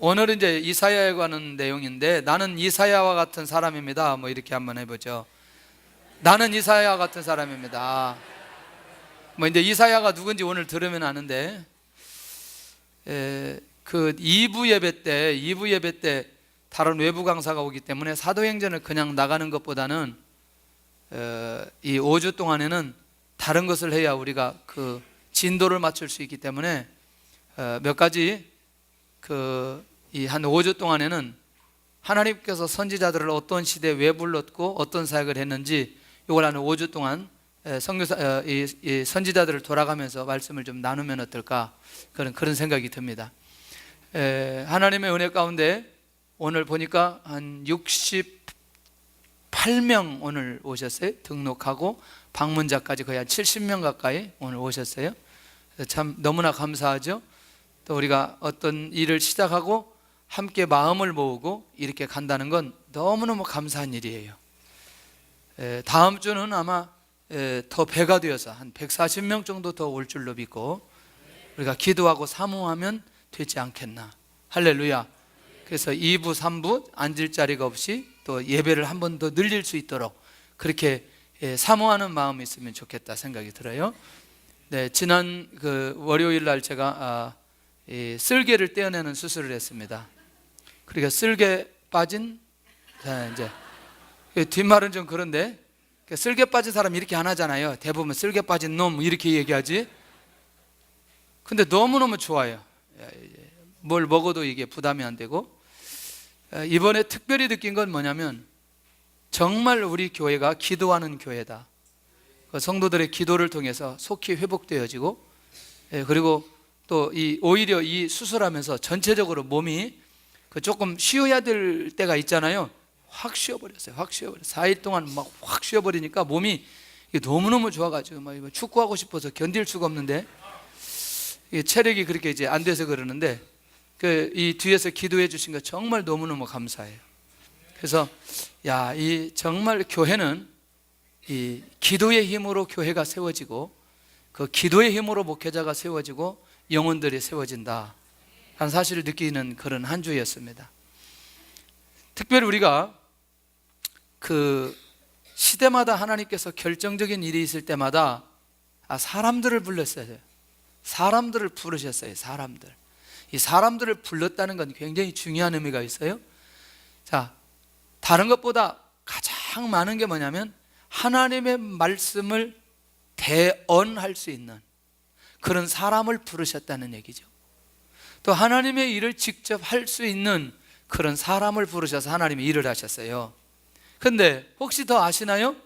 오늘은 이제 이사야에 관한 내용인데, 나는 이사야와 같은 사람입니다. 뭐 이렇게 한번 해보죠. 나는 이사야와 같은 사람입니다. 뭐 이제 이사야가 누군지 오늘 들으면 아는데, 그 2부 예배 때 다른 외부 강사가 오기 때문에 사도행전을 그냥 나가는 것보다는 이 5주 동안에는 다른 것을 해야 우리가 그 진도를 맞출 수 있기 때문에 몇 가지 이 한 5주 동안에는 하나님께서 선지자들을 어떤 시대에 왜 불렀고 어떤 사역을 했는지 이걸 한 5주 동안 선교사 이 선지자들을 돌아가면서 말씀을 좀 나누면 어떨까, 그런 생각이 듭니다. 하나님의 은혜 가운데 오늘 보니까 한 68명 오늘 오셨어요. 등록하고 방문자까지 거의 한 70명 가까이 오늘 오셨어요. 참 너무나 감사하죠. 또 우리가 어떤 일을 시작하고 함께 마음을 모으고 이렇게 간다는 건 너무너무 감사한 일이에요. 다음 주는 아마 더 배가 되어서 한 140명 정도 더 올 줄로 믿고 우리가 기도하고 사모하면 되지 않겠나. 할렐루야. 그래서 2부 3부 앉을 자리가 없이 또 예배를 한 번 더 늘릴 수 있도록 그렇게 사모하는 마음이 있으면 좋겠다 생각이 들어요. 네, 지난 그 월요일 날 제가 쓸개를 떼어내는 수술을 했습니다. 그러니까 쓸개 빠진, 이제 뒷말은 좀 그런데, 쓸개 빠진 사람 이렇게 안 하잖아요. 대부분 쓸개 빠진 놈 이렇게 얘기하지. 근데 너무너무 좋아요. 뭘 먹어도 이게 부담이 안 되고. 이번에 특별히 느낀 건 뭐냐면 정말 우리 교회가 기도하는 교회다. 성도들의 기도를 통해서 속히 회복되어지고, 그리고 또 오히려 이 수술하면서 전체적으로 몸이 조금 쉬어야 될 때가 있잖아요. 확 쉬어버렸어요. 확 쉬어버렸어요. 4일 동안 막 확 쉬어버리니까 몸이 너무너무 좋아가지고 막 축구하고 싶어서 견딜 수가 없는데, 체력이 그렇게 이제 안 돼서 그러는데, 이 뒤에서 기도해 주신 거 정말 너무너무 감사해요. 그래서 이 정말 교회는 이 기도의 힘으로 교회가 세워지고, 그 기도의 힘으로 목회자가 세워지고 영혼들이 세워진다 하는 사실을 느끼는 그런 한 주였습니다. 특별히 우리가 그 시대마다 하나님께서 결정적인 일이 있을 때마다 사람들을 불렀어요. 사람들을 부르셨어요. 이 사람들을 불렀다는 건 굉장히 중요한 의미가 있어요. 자, 다른 것보다 가장 많은 게 뭐냐면 하나님의 말씀을 대언할 수 있는 그런 사람을 부르셨다는 얘기죠. 또 하나님의 일을 직접 할 수 있는 그런 사람을 부르셔서 하나님이 일을 하셨어요. 근데 혹시 더 아시나요?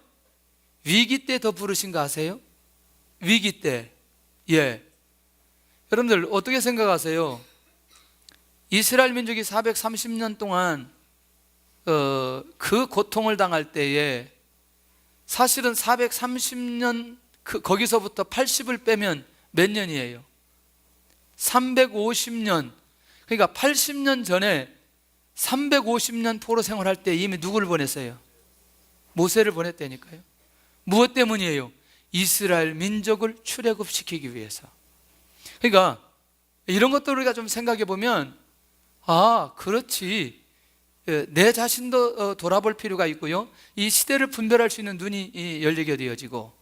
위기 때 더 부르신 거 아세요? 위기 때. 여러분들 어떻게 생각하세요? 이스라엘 민족이 430년 동안 그 고통을 당할 때에 사실은 430년 거기서부터 80을 빼면 몇 년이에요? 350년. 그러니까 80년 전에 350년 포로 생활할 때 이미 누구를 보냈어요? 모세를 보냈다니까요. 무엇 때문이에요? 이스라엘 민족을 출애굽시키기 위해서. 그러니까 이런 것들 우리가 좀 생각해 보면 그렇지, 내 자신도 돌아볼 필요가 있고요, 이 시대를 분별할 수 있는 눈이 열리게 되어지고,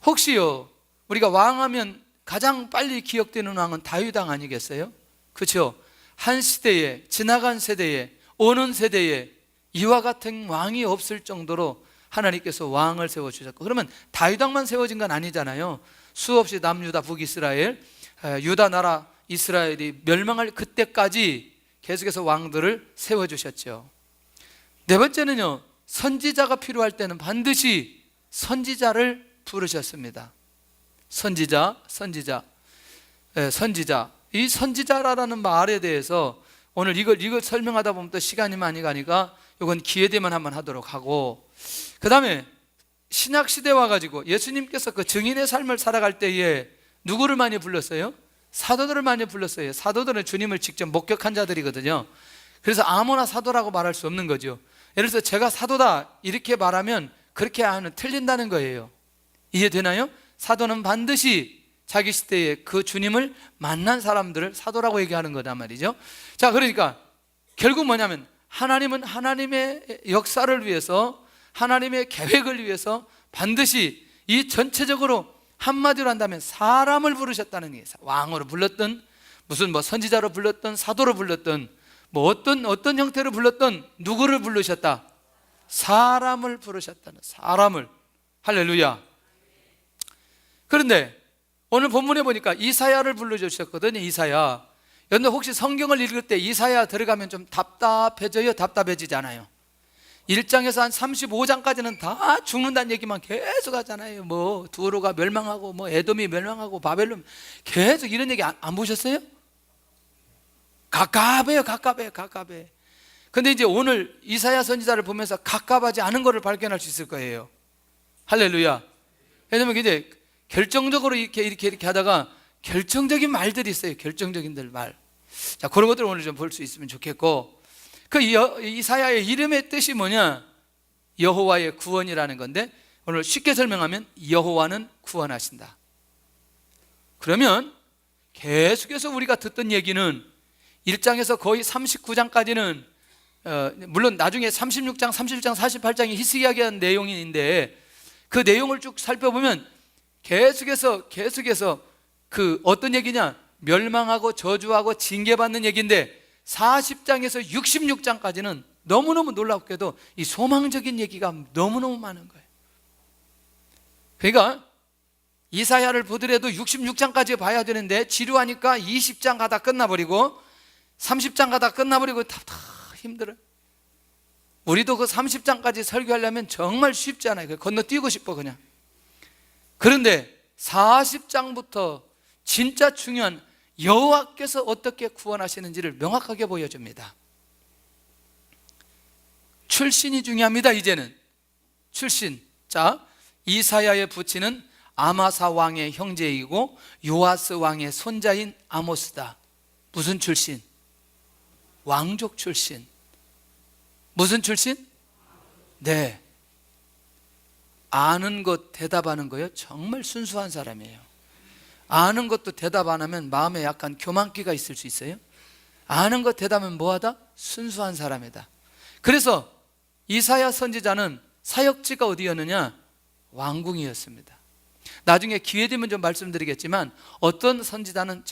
혹시요 우리가 왕하면 가장 빨리 기억되는 왕은 다윗 왕 아니겠어요? 그렇죠? 한 시대에, 지나간 세대에, 오는 세대에 이와 같은 왕이 없을 정도로 하나님께서 왕을 세워주셨고, 그러면 다윗 왕만 세워진 건 아니잖아요. 수없이 남유다 북이스라엘, 유다 나라 이스라엘이 멸망할 그때까지 계속해서 왕들을 세워주셨죠. 네 번째는요, 선지자가 필요할 때는 반드시 선지자를 부르셨습니다. 선지자. 이 선지자라는 말에 대해서 오늘 이걸 설명하다 보면 또 시간이 많이 가니까 이건 기회 되면 한번 하도록 하고, 그 다음에 신약 시대 와가지고 예수님께서 그 증인의 삶을 살아갈 때에 누구를 많이 불렀어요? 사도들을 많이 불렀어요. 사도들은 주님을 직접 목격한 자들이거든요. 그래서 아무나 사도라고 말할 수 없는 거죠. 예를 들어서 제가 사도다 이렇게 말하면 그렇게 하면 틀린다는 거예요. 이해되나요? 사도는 반드시 자기 시대에 그 주님을 만난 사람들을 사도라고 얘기하는 거단 말이죠. 자, 그러니까 결국 뭐냐면 하나님은 하나님의 역사를 위해서, 하나님의 계획을 위해서 반드시 이 전체적으로 한마디로 한다면 사람을 부르셨다는 게, 왕으로 불렀든 무슨 뭐 선지자로 불렀든 사도로 불렀든 뭐 어떤 형태로 불렀든 누구를 부르셨다? 사람을 부르셨다는, 사람을. 할렐루야. 그런데 오늘 본문에 보니까 이사야를 불러주셨거든요. 이사야. 여러분들 혹시 성경을 읽을 때 이사야 들어가면 좀 답답해져요? 답답해지지 않아요? 1장에서 한 35장까지는 다 죽는다는 얘기만 계속 하잖아요. 뭐 두로가 멸망하고 뭐 에돔이 멸망하고 바벨론, 계속 이런 얘기 안 보셨어요? 갑갑해요. 근데 이제 오늘 이사야 선지자를 보면서 갑갑하지 않은 것을 발견할 수 있을 거예요. 할렐루야. 왜냐면 이제 결정적으로 이렇게 하다가 결정적인 말들이 있어요. 결정적인 말. 자, 그런 것들을 오늘 좀 볼 수 있으면 좋겠고, 그 이사야의 이름의 뜻이 뭐냐? 여호와의 구원이라는 건데, 오늘 쉽게 설명하면 여호와는 구원하신다. 그러면 계속해서 우리가 듣던 얘기는 1장에서 거의 39장까지는 물론 나중에 36장, 37장, 48장이 히스기야기한 내용인데, 그 내용을 쭉 살펴보면 계속해서 그 어떤 얘기냐? 멸망하고 저주하고 징계받는 얘기인데, 40장에서 66장까지는 너무너무 놀랍게도 이 소망적인 얘기가 너무너무 많은 거예요. 그러니까 이사야를 보더라도 66장까지 봐야 되는데 지루하니까 20장 가다 끝나버리고 30장 가다 끝나버리고 다 힘들어요. 우리도 그 30장까지 설교하려면 정말 쉽지 않아요. 건너뛰고 싶어 그냥. 그런데 40장부터 진짜 중요한 여호와께서 어떻게 구원하시는지를 명확하게 보여줍니다. 출신이 중요합니다. 이제는 출신. 자, 이사야의 부친은 아마사 왕의 형제이고 요아스 왕의 손자인 아모스다. 무슨 출신? 왕족 출신. 무슨 출신? 네, 아는 것 대답하는 거요. 정말 순수한 사람이에요. 아는 것도 대답 안 하면 마음에 약간 교만기가 있을 수 있어요. 아는 것 대답하면 뭐하다? 순수한 사람이다. 그래서 이사야 선지자는 사역지가 어디였느냐? 왕궁이었습니다. 나중에 기회 되면 좀 말씀드리겠지만, 어떤 선지자는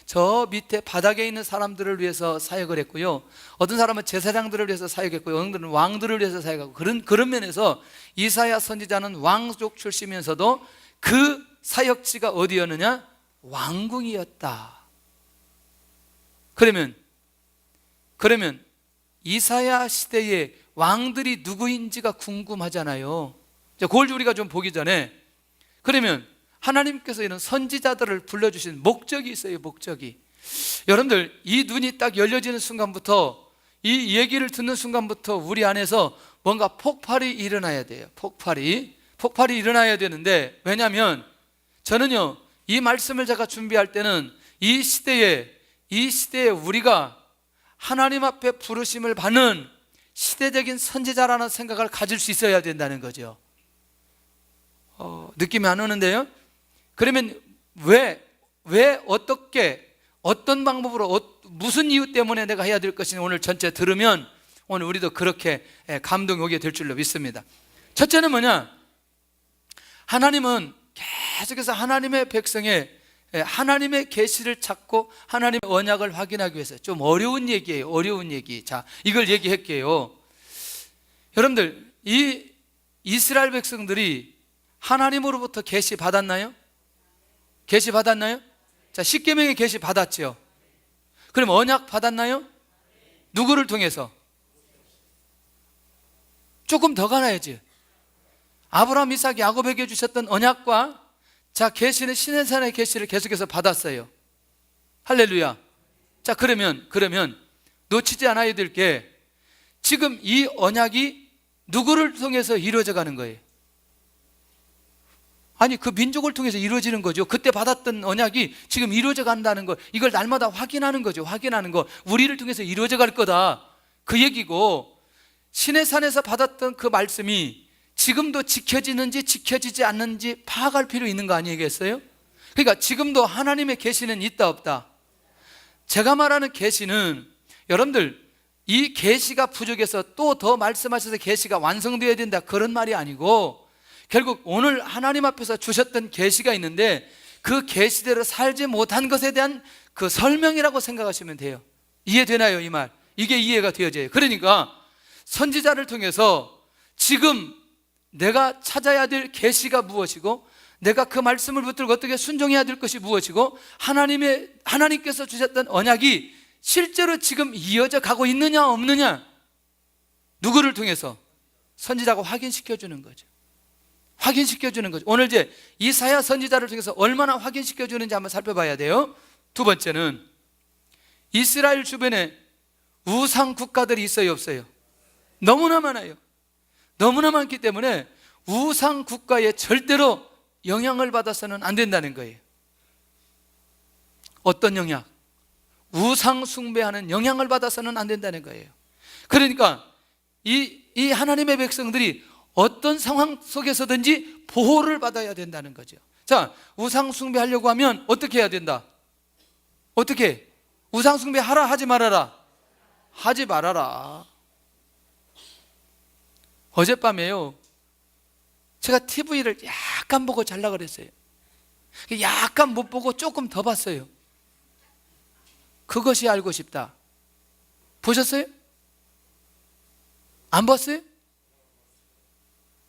저 밑에 바닥에 있는 사람들을 위해서 사역을 했고요, 어떤 사람은 제사장들을 위해서 사역했고요, 어떤 사람은 왕들을 위해서 사역하고, 그런 면에서 이사야 선지자는 왕족 출신이면서도 그 사역지가 어디였느냐? 왕궁이었다. 그러면 이사야 시대의 왕들이 누구인지가 궁금하잖아요. 그걸 우리가 좀 보기 전에, 그러면 하나님께서 이런 선지자들을 불러주신 목적이 있어요. 목적이. 여러분들, 이 눈이 딱 열려지는 순간부터, 이 얘기를 듣는 순간부터 우리 안에서 뭔가 폭발이 일어나야 돼요. 폭발이 일어나야 되는데, 왜냐하면 저는요, 이 말씀을 제가 준비할 때는 이 시대에 우리가 하나님 앞에 부르심을 받는 시대적인 선지자라는 생각을 가질 수 있어야 된다는 거죠. 느낌이 안 오는데요? 그러면 왜 어떻게, 어떤 방법으로, 무슨 이유 때문에 내가 해야 될 것인지 오늘 전체 들으면 오늘 우리도 그렇게 감동이 오게 될 줄로 믿습니다. 첫째는 뭐냐? 하나님은 계속해서 하나님의 백성의 하나님의 계시를 찾고 하나님의 언약을 확인하기 위해서, 좀 어려운 얘기예요. 어려운 얘기. 자, 이걸 얘기할게요. 여러분들, 이 이스라엘 백성들이 하나님으로부터 계시 받았나요? 계시 받았나요? 자, 십계명의 계시 받았죠. 그럼 언약 받았나요? 누구를 통해서? 조금 더 가야지. 아브라함, 이삭, 야곱에게 주셨던 언약과, 자, 계시는 시내산의 계시를 계속해서 받았어요. 할렐루야. 자, 그러면 놓치지 않아야 될 게, 지금 이 언약이 누구를 통해서 이루어져 가는 거예요? 아니, 그 민족을 통해서 이루어지는 거죠. 그때 받았던 언약이 지금 이루어져 간다는 거, 이걸 날마다 확인하는 거죠. 확인하는 거. 우리를 통해서 이루어져 갈 거다, 그 얘기고, 시내산에서 받았던 그 말씀이 지금도 지켜지는지 지켜지지 않는지 파악할 필요 있는 거 아니겠어요? 그러니까 지금도 하나님의 계시는 있다 없다? 제가 말하는 계시는, 여러분들, 이 계시가 부족해서 또 더 말씀하셔서 계시가 완성되어야 된다, 그런 말이 아니고, 결국 오늘 하나님 앞에서 주셨던 계시가 있는데 그 계시대로 살지 못한 것에 대한 그 설명이라고 생각하시면 돼요. 이해되나요? 이 말, 이게 이해가 되어져요. 그러니까 선지자를 통해서 지금 내가 찾아야 될 계시가 무엇이고, 내가 그 말씀을 붙들고 어떻게 순종해야 될 것이 무엇이고, 하나님께서 주셨던 언약이 실제로 지금 이어져 가고 있느냐 없느냐, 누구를 통해서? 선지자가 확인시켜 주는 거죠. 확인시켜 주는 거죠. 오늘 이제 이사야 선지자를 통해서 얼마나 확인시켜 주는지 한번 살펴봐야 돼요. 두 번째는 이스라엘 주변에 우상 국가들이 있어요, 없어요? 너무나 많아요. 너무나 많기 때문에 우상 국가에 절대로 영향을 받아서는 안 된다는 거예요. 어떤 영향? 우상 숭배하는 영향을 받아서는 안 된다는 거예요. 그러니까 이 하나님의 백성들이 어떤 상황 속에서든지 보호를 받아야 된다는 거죠. 자, 우상 숭배하려고 하면 어떻게 해야 된다? 어떻게? 우상 숭배하라, 하지 말아라? 하지 말아라. 어젯밤에요, 제가 TV를 약간 보고 잘라 그랬어요. 약간 못 보고 조금 더 봤어요. 그것이 알고 싶다. 보셨어요? 안 봤어요?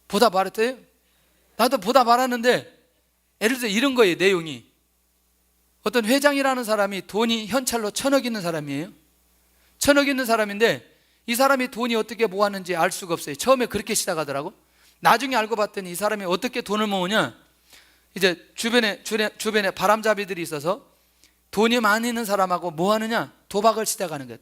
보다 말았어요? 나도 보다 말았는데, 예를 들어 이런 거예요. 내용이, 어떤 회장이라는 사람이 돈이 현찰로 1,000억 있는 사람이에요. 1,000억 있는 사람인데 이 사람이 돈이 어떻게 모았는지 알 수가 없어요. 처음에 그렇게 시작하더라고. 나중에 알고 봤더니 이 사람이 어떻게 돈을 모으냐, 이제 주변에 바람잡이들이 있어서 돈이 많이 있는 사람하고 뭐 하느냐, 도박을 시작하는 거예요.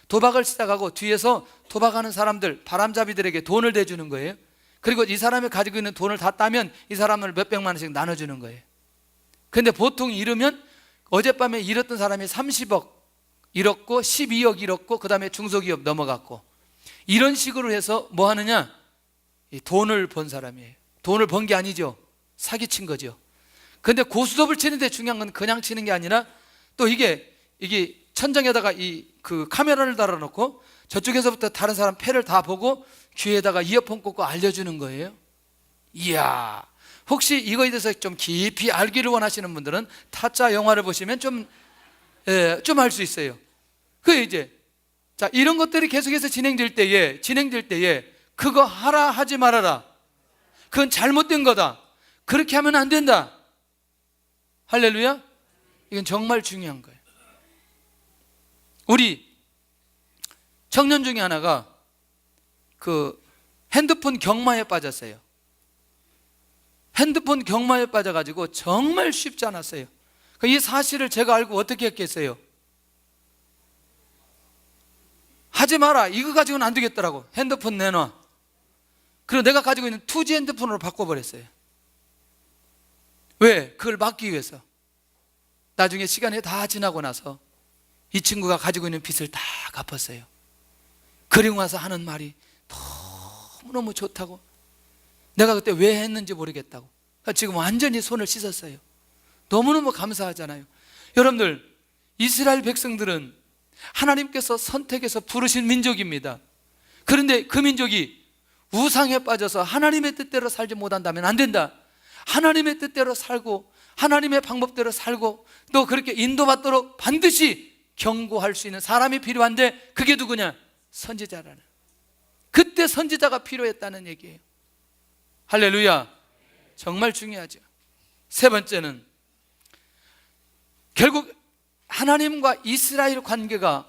도박을 시작하고 뒤에서 도박하는 사람들, 바람잡이들에게 돈을 대주는 거예요. 그리고 이 사람이 가지고 있는 돈을 다 따면 이 사람을 몇백만 원씩 나눠주는 거예요. 근데 보통 잃으면, 어젯밤에 잃었던 사람이 30억 잃었고 12억 잃었고 그 다음에 중소기업 넘어갔고, 이런 식으로 해서 뭐 하느냐, 돈을 번 사람이에요. 돈을 번 게 아니죠. 사기친 거죠. 근데 고스톱을 치는데 중요한 건 그냥 치는 게 아니라, 또 이게 천장에다가 그 카메라를 달아놓고 저쪽에서부터 다른 사람 패를 다 보고 귀에다가 이어폰 꽂고 알려주는 거예요. 이야, 혹시 이거에 대해서 좀 깊이 알기를 원하시는 분들은 타짜 영화를 보시면 좀 알 수 있어요. 자, 이런 것들이 계속해서 진행될 때에 그거 하라, 하지 말아라, 그건 잘못된 거다, 그렇게 하면 안 된다. 할렐루야. 이건 정말 중요한 거예요. 우리 청년 중에 하나가 그 핸드폰 경마에 빠졌어요. 핸드폰 경마에 빠져가지고 정말 쉽지 않았어요. 이 사실을 제가 알고 어떻게 했겠어요? 하지 마라, 이거 가지고는 안 되겠더라고. 핸드폰 내놔. 그리고 내가 가지고 있는 2G 핸드폰으로 바꿔버렸어요. 왜? 그걸 막기 위해서. 나중에 시간이 다 지나고 나서 이 친구가 가지고 있는 빚을 다 갚았어요. 그리고 와서 하는 말이 너무너무 좋다고, 내가 그때 왜 했는지 모르겠다고. 지금 완전히 손을 씻었어요. 너무너무 감사하잖아요. 여러분들, 이스라엘 백성들은 하나님께서 선택해서 부르신 민족입니다. 그런데 그 민족이 우상에 빠져서 하나님의 뜻대로 살지 못한다면 안 된다. 하나님의 뜻대로 살고 하나님의 방법대로 살고 또 그렇게 인도받도록 반드시 경고할 수 있는 사람이 필요한데, 그게 누구냐? 선지자라는. 그때 선지자가 필요했다는 얘기예요. 할렐루야. 정말 중요하죠. 세 번째는, 결국 하나님과 이스라엘 관계가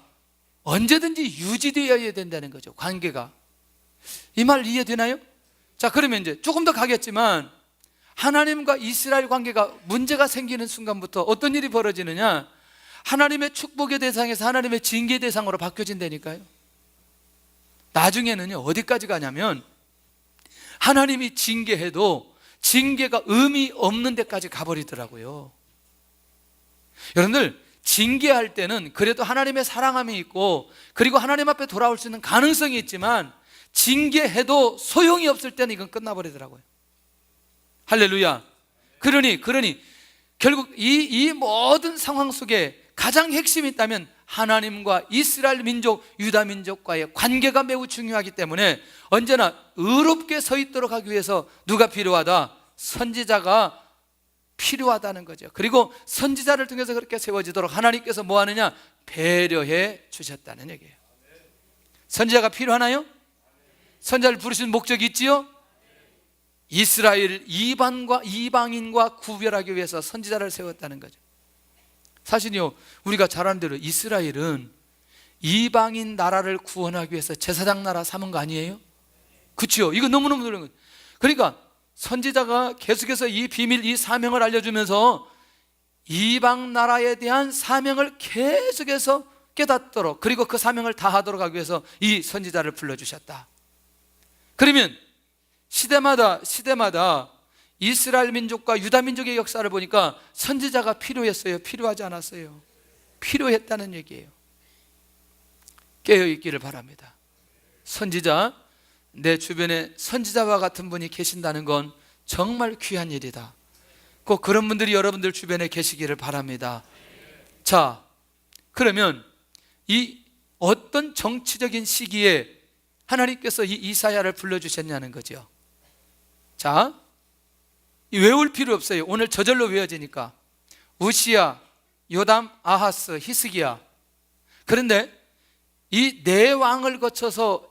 언제든지 유지되어야 된다는 거죠. 관계가. 이 말 이해되나요? 자, 그러면 이제 조금 더 가겠지만, 하나님과 이스라엘 관계가 문제가 생기는 순간부터 어떤 일이 벌어지느냐, 하나님의 축복의 대상에서 하나님의 징계 대상으로 바뀌어진다니까요. 나중에는요, 어디까지 가냐면 하나님이 징계해도 징계가 의미 없는 데까지 가버리더라고요. 여러분들, 징계할 때는 그래도 하나님의 사랑함이 있고 그리고 하나님 앞에 돌아올 수 있는 가능성이 있지만, 징계해도 소용이 없을 때는 이건 끝나버리더라고요. 할렐루야. 그러니 결국 이 모든 상황 속에 가장 핵심이 있다면 하나님과 이스라엘 민족, 유다 민족과의 관계가 매우 중요하기 때문에 언제나 의롭게 서 있도록 하기 위해서 누가 필요하다? 선지자가 필요하다는 거죠. 그리고 선지자를 통해서 그렇게 세워지도록 하나님께서 뭐 하느냐? 배려해 주셨다는 얘기예요. 선지자가 필요하나요? 선지자를 부르신 목적이 있지요? 이스라엘 이방인과 구별하기 위해서 선지자를 세웠다는 거죠. 사실요, 우리가 잘 아는 대로 이스라엘은 이방인 나라를 구원하기 위해서 제사장 나라 삼은 거 아니에요? 그렇죠? 이거 너무너무 놀라운 거예요. 그러니까 선지자가 계속해서 이 비밀, 이 사명을 알려주면서 이방 나라에 대한 사명을 계속해서 깨닫도록, 그리고 그 사명을 다하도록 하기 위해서 이 선지자를 불러주셨다. 그러면 시대마다 이스라엘 민족과 유다 민족의 역사를 보니까 선지자가 필요했어요? 필요하지 않았어요? 필요했다는 얘기예요. 깨어있기를 바랍니다. 선지자, 내 주변에 선지자와 같은 분이 계신다는 건 정말 귀한 일이다. 꼭 그런 분들이 여러분들 주변에 계시기를 바랍니다. 자, 그러면 이 어떤 정치적인 시기에 하나님께서 이 이사야를 불러주셨냐는 거죠. 자, 외울 필요 없어요. 오늘 저절로 외워지니까. 우시야, 요담, 아하스, 히스기야. 그런데 이 네 왕을 거쳐서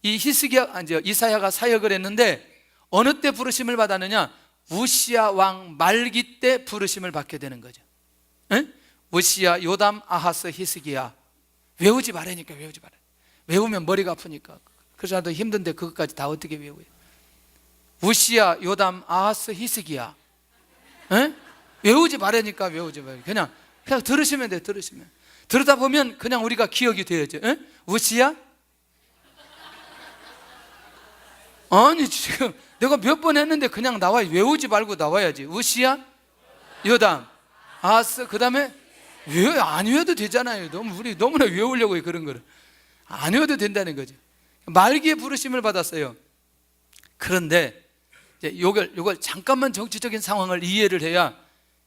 이 이사야가 사역을 했는데 어느 때 부르심을 받았느냐? 우시야 왕 말기 때 부르심을 받게 되는 거죠. 에? 우시야, 요담, 아하스, 히스기야. 외우지 말라니까. 외우지 말아. 외우면 머리가 아프니까. 그래서 나도 힘든데 그것까지 다 어떻게 외워요? 우시야, 요담, 아하스, 히스기야. 에? 외우지 말라니까. 외우지 말아요. 그냥 들으시면 돼요. 들으시면. 들으다 보면 그냥 우리가 기억이 돼야죠. 에? 우시야? 아니 지금 내가 몇 번 했는데 그냥 나와요. 외우지 말고 나와야지. 우시야, 요담, 아하스. 그 다음에 안 외워도 되잖아요. 우리 너무나 외우려고 해요. 그런 거를 안 외워도 된다는 거죠. 말기에 부르심을 받았어요. 그런데 이제 요걸 잠깐만 정치적인 상황을 이해를 해야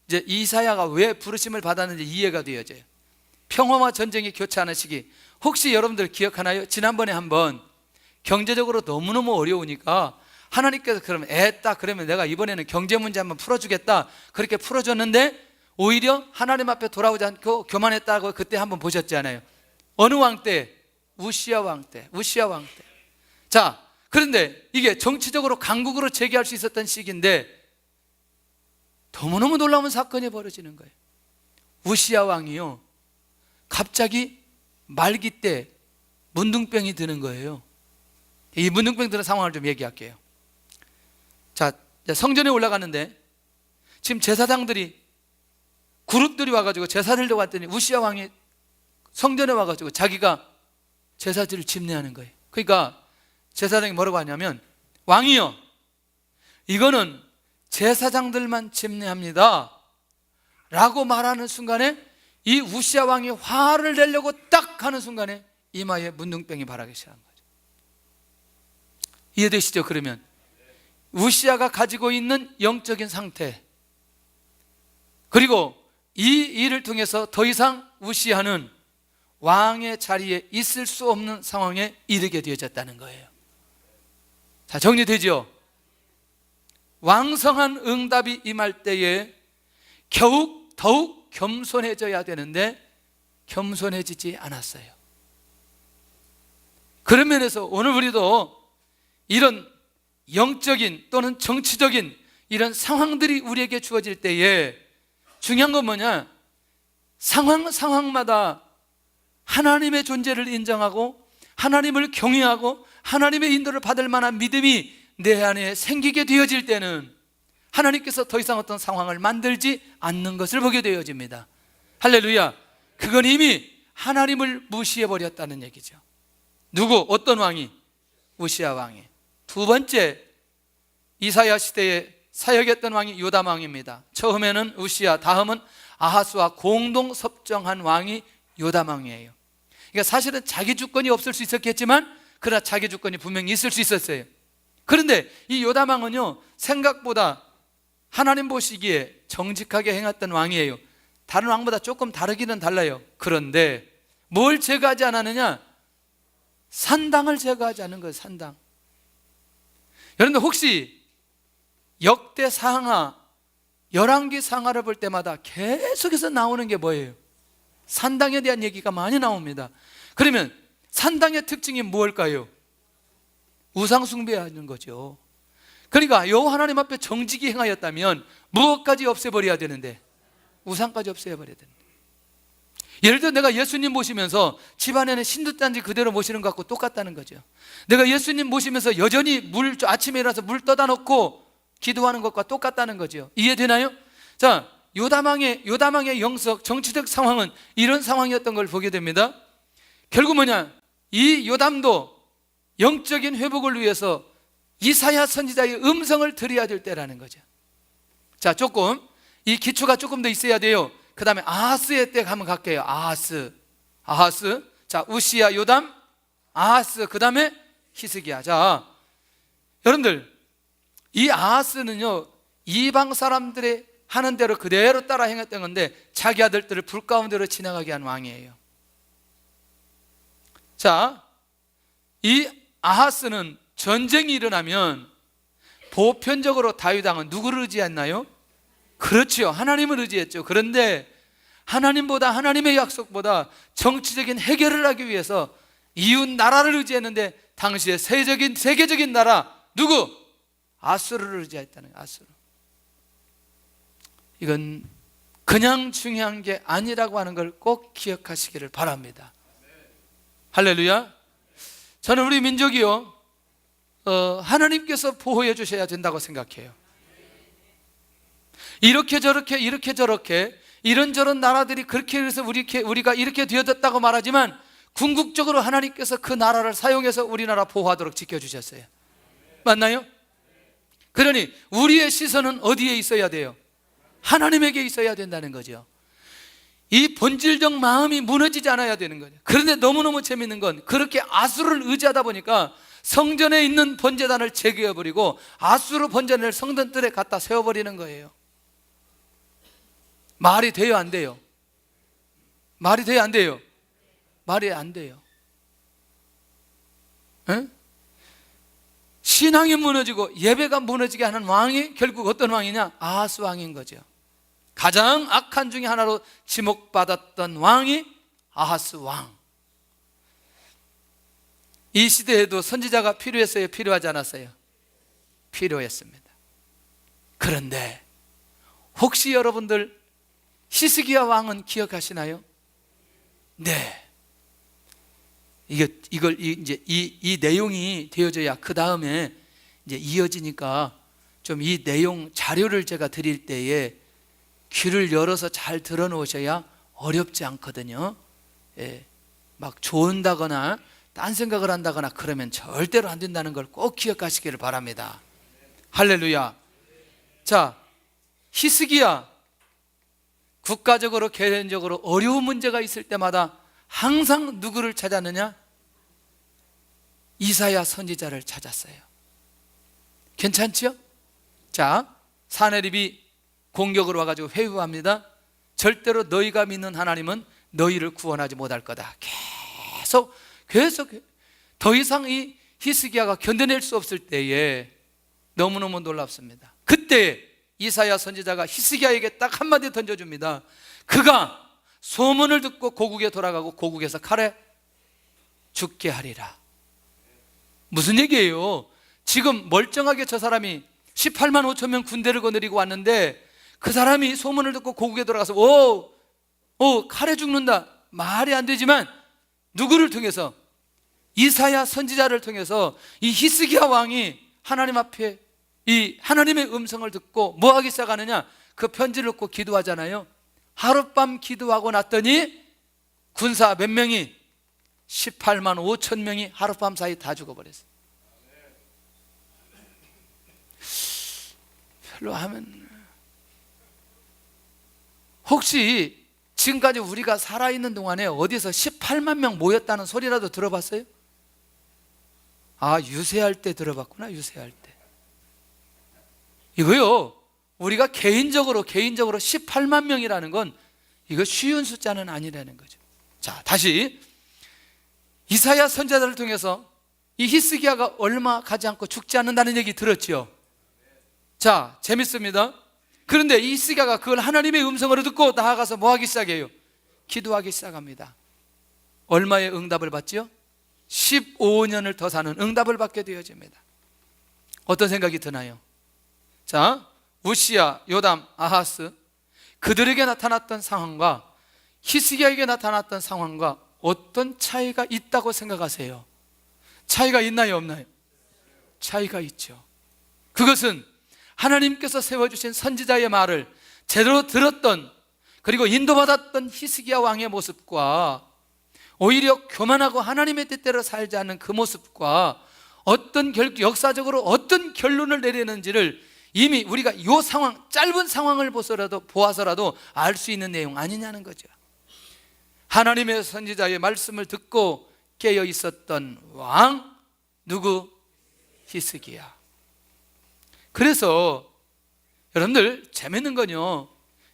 이제 이사야가 왜 부르심을 받았는지 이해가 되어져요. 평화와 전쟁이 교차하는 시기, 혹시 여러분들 기억하나요? 지난번에 한번 경제적으로 너무너무 어려우니까 하나님께서 그러면 그러면 내가 이번에는 경제 문제 한번 풀어주겠다, 그렇게 풀어줬는데 오히려 하나님 앞에 돌아오지 않고 교만했다고 그때 한번 보셨잖아요. 어느 왕 때? 우시야 왕 때. 자, 그런데 이게 정치적으로 강국으로 재개할 수 있었던 시기인데 너무너무 놀라운 사건이 벌어지는 거예요. 우시야 왕이요, 갑자기 말기 때 문둥병이 드는 거예요. 이 문둥병 드는 상황을 좀 얘기할게요. 자, 성전에 올라가는데 지금 제사장들이 그룹들이 와가지고 제사를 들고 왔더니 우시야 왕이 성전에 와가지고 자기가 제사들을 집례하는 거예요. 그러니까 제사장이 뭐라고 하냐면, 왕이요, 이거는 제사장들만 집례합니다 라고 말하는 순간에 이 우시야 왕이 화를 내려고 딱 하는 순간에 이마에 문둥병이 발하기 시작한 거죠. 이해되시죠? 그러면 우시야가 가지고 있는 영적인 상태, 그리고 이 일을 통해서 더 이상 우시야는 왕의 자리에 있을 수 없는 상황에 이르게 되어졌다는 거예요. 자, 정리되죠? 왕성한 응답이 임할 때에 더욱 겸손해져야 되는데 겸손해지지 않았어요. 그런 면에서 오늘 우리도 이런 영적인 또는 정치적인 이런 상황들이 우리에게 주어질 때에 중요한 건 뭐냐? 상황마다 하나님의 존재를 인정하고 하나님을 경외하고 하나님의 인도를 받을 만한 믿음이 내 안에 생기게 되어질 때는 하나님께서 더 이상 어떤 상황을 만들지 않는 것을 보게 되어집니다. 할렐루야. 그건 이미 하나님을 무시해버렸다는 얘기죠. 누구? 어떤 왕이? 우시야 왕이. 두 번째, 이사야 시대에 사역했던 왕이 요담 왕입니다. 처음에는 우시야, 다음은 아하스와 공동 섭정한 왕이 요담 왕이에요. 그러니까 사실은 자기 주권이 없을 수 있었겠지만 그러나 자기 주권이 분명히 있을 수 있었어요. 그런데 이 요담 왕은요, 생각보다 하나님 보시기에 정직하게 행했던 왕이에요. 다른 왕보다 조금 다르기는 달라요. 그런데 뭘 제거하지 않았느냐? 산당을 제거하지 않은 거예요. 산당. 여러분들 혹시 역대 상하, 열왕기 상하를 볼 때마다 계속해서 나오는 게 뭐예요? 산당에 대한 얘기가 많이 나옵니다. 그러면 산당의 특징이 무엇일까요? 우상 숭배하는 거죠. 그러니까 여호와 하나님 앞에 정직히 행하였다면 무엇까지 없애버려야 되는데? 우상까지 없애버려야 되는데. 예를 들어 내가 예수님 모시면서 집안에는 신두단지 그대로 모시는 것 같고 똑같다는 거죠. 내가 예수님 모시면서 여전히 아침에 일어나서 물 떠다 놓고 기도하는 것과 똑같다는 거죠. 이해되나요? 자, 요담왕의 영적 정치적 상황은 이런 상황이었던 걸 보게 됩니다. 결국 뭐냐? 이 요담도 영적인 회복을 위해서 이사야 선지자의 음성을 들어야 될 때라는 거죠. 자, 조금 이 기초가 조금 더 있어야 돼요. 그 다음에 아하스의 때 한번 갈게요. 아하스. 자, 우시야, 요담, 아하스, 그 다음에 히스기야. 자, 여러분들 이 아하스는요, 이방 사람들의 하는 대로 그대로 따라 행했던 건데 자기 아들들을 불 가운데로 지나가게 한 왕이에요. 자, 이 아하스는 전쟁이 일어나면 보편적으로 다윗 왕은 누구를 의지했나요? 그렇죠, 하나님을 의지했죠. 그런데 하나님의 약속보다 정치적인 해결을 하기 위해서 이웃 나라를 의지했는데 당시에 세계적인 나라 누구? 아수르를 의지했다는 거예요. 아수르. 이건 그냥 중요한 게 아니라고 하는 걸 꼭 기억하시기를 바랍니다. 할렐루야. 저는 우리 민족이요, 하나님께서 보호해 주셔야 된다고 생각해요. 이렇게 저렇게 이런저런 나라들이 그렇게 해서 우리가 이렇게 되어졌다고 말하지만 궁극적으로 하나님께서 그 나라를 사용해서 우리나라 보호하도록 지켜주셨어요. 맞나요? 그러니 우리의 시선은 어디에 있어야 돼요? 하나님에게 있어야 된다는 거죠. 이 본질적 마음이 무너지지 않아야 되는 거죠. 그런데 너무너무 재밌는 건 그렇게 아수르를 의지하다 보니까 성전에 있는 번제단을 제거해버리고 아수르 번제단을 성전뜰에 갖다 세워버리는 거예요. 말이 돼요, 안 돼요? 말이 돼요, 안 돼요? 말이 안 돼요. 에? 신앙이 무너지고 예배가 무너지게 하는 왕이 결국 어떤 왕이냐? 아하스 왕인 거죠. 가장 악한 중에 하나로 지목받았던 왕이 아하스 왕. 이 시대에도 선지자가 필요했어요? 필요하지 않았어요? 필요했습니다. 그런데 혹시 여러분들 히스기야 왕은 기억하시나요? 네. 이걸 이제 이 내용이 되어져야 그 다음에 이제 이어지니까 좀 이 내용 자료를 제가 드릴 때에 귀를 열어서 잘 들어놓으셔야 어렵지 않거든요. 예, 막 좋은다거나 딴 생각을 한다거나 그러면 절대로 안 된다는 걸 꼭 기억하시기를 바랍니다. 할렐루야. 자, 히스기야 국가적으로 개인적으로 어려운 문제가 있을 때마다 항상 누구를 찾았느냐? 이사야 선지자를 찾았어요. 괜찮지요? 자, 사내립이 공격으로 와가지고 회유합니다. 절대로 너희가 믿는 하나님은 너희를 구원하지 못할 거다. 계속 더 이상 이 히스기야가 견뎌낼 수 없을 때에 너무너무 놀랍습니다. 그때 이사야 선지자가 히스기야에게 딱 한마디 던져줍니다. 그가 소문을 듣고 고국에 돌아가고 고국에서 칼에 죽게 하리라. 무슨 얘기예요? 지금 멀쩡하게 저 사람이 18만 5천 명 군대를 거느리고 왔는데 그 사람이 소문을 듣고 고국에 돌아가서 칼에 죽는다. 말이 안 되지만 누구를 통해서? 이사야 선지자를 통해서 이 히스기야 왕이 하나님 앞에 이 하나님의 음성을 듣고 뭐 하기 시작하느냐? 그 편지를 놓고 기도하잖아요. 하룻밤 기도하고 났더니 군사 몇 명이 18만 5천 명이 하룻밤 사이 다 죽어버렸어요. 별로 하면 혹시 지금까지 우리가 살아있는 동안에 어디서 18만 명 모였다는 소리라도 들어봤어요? 아, 유세할 때 들어봤구나. 유세할 때. 이거요, 우리가 개인적으로 18만 명이라는 건 이거 쉬운 숫자는 아니라는 거죠. 자, 다시 이사야 선지자를 통해서 이 히스기야가 얼마 가지 않고 죽지 않는다는 얘기 들었죠. 자, 재밌습니다. 그런데 이 히스기야가 그걸 하나님의 음성으로 듣고 나아가서 뭐 하기 시작해요? 기도하기 시작합니다. 얼마의 응답을 받지요? 15년을 더 사는 응답을 받게 되어집니다. 어떤 생각이 드나요? 자, 우시야, 요담, 아하스, 그들에게 나타났던 상황과 히스기야에게 나타났던 상황과 어떤 차이가 있다고 생각하세요? 차이가 있나요, 없나요? 차이가 있죠. 그것은 하나님께서 세워주신 선지자의 말을 제대로 들었던, 그리고 인도받았던 히스기야 왕의 모습과 오히려 교만하고 하나님의 뜻대로 살지 않는 그 모습과 어떤 역사적으로 어떤 결론을 내리는지를 이미 우리가 이 상황, 짧은 상황을 보아서라도 알 수 있는 내용 아니냐는 거죠. 하나님의 선지자의 말씀을 듣고 깨어 있었던 왕, 누구? 히스기야. 그래서 여러분들 재밌는 건요,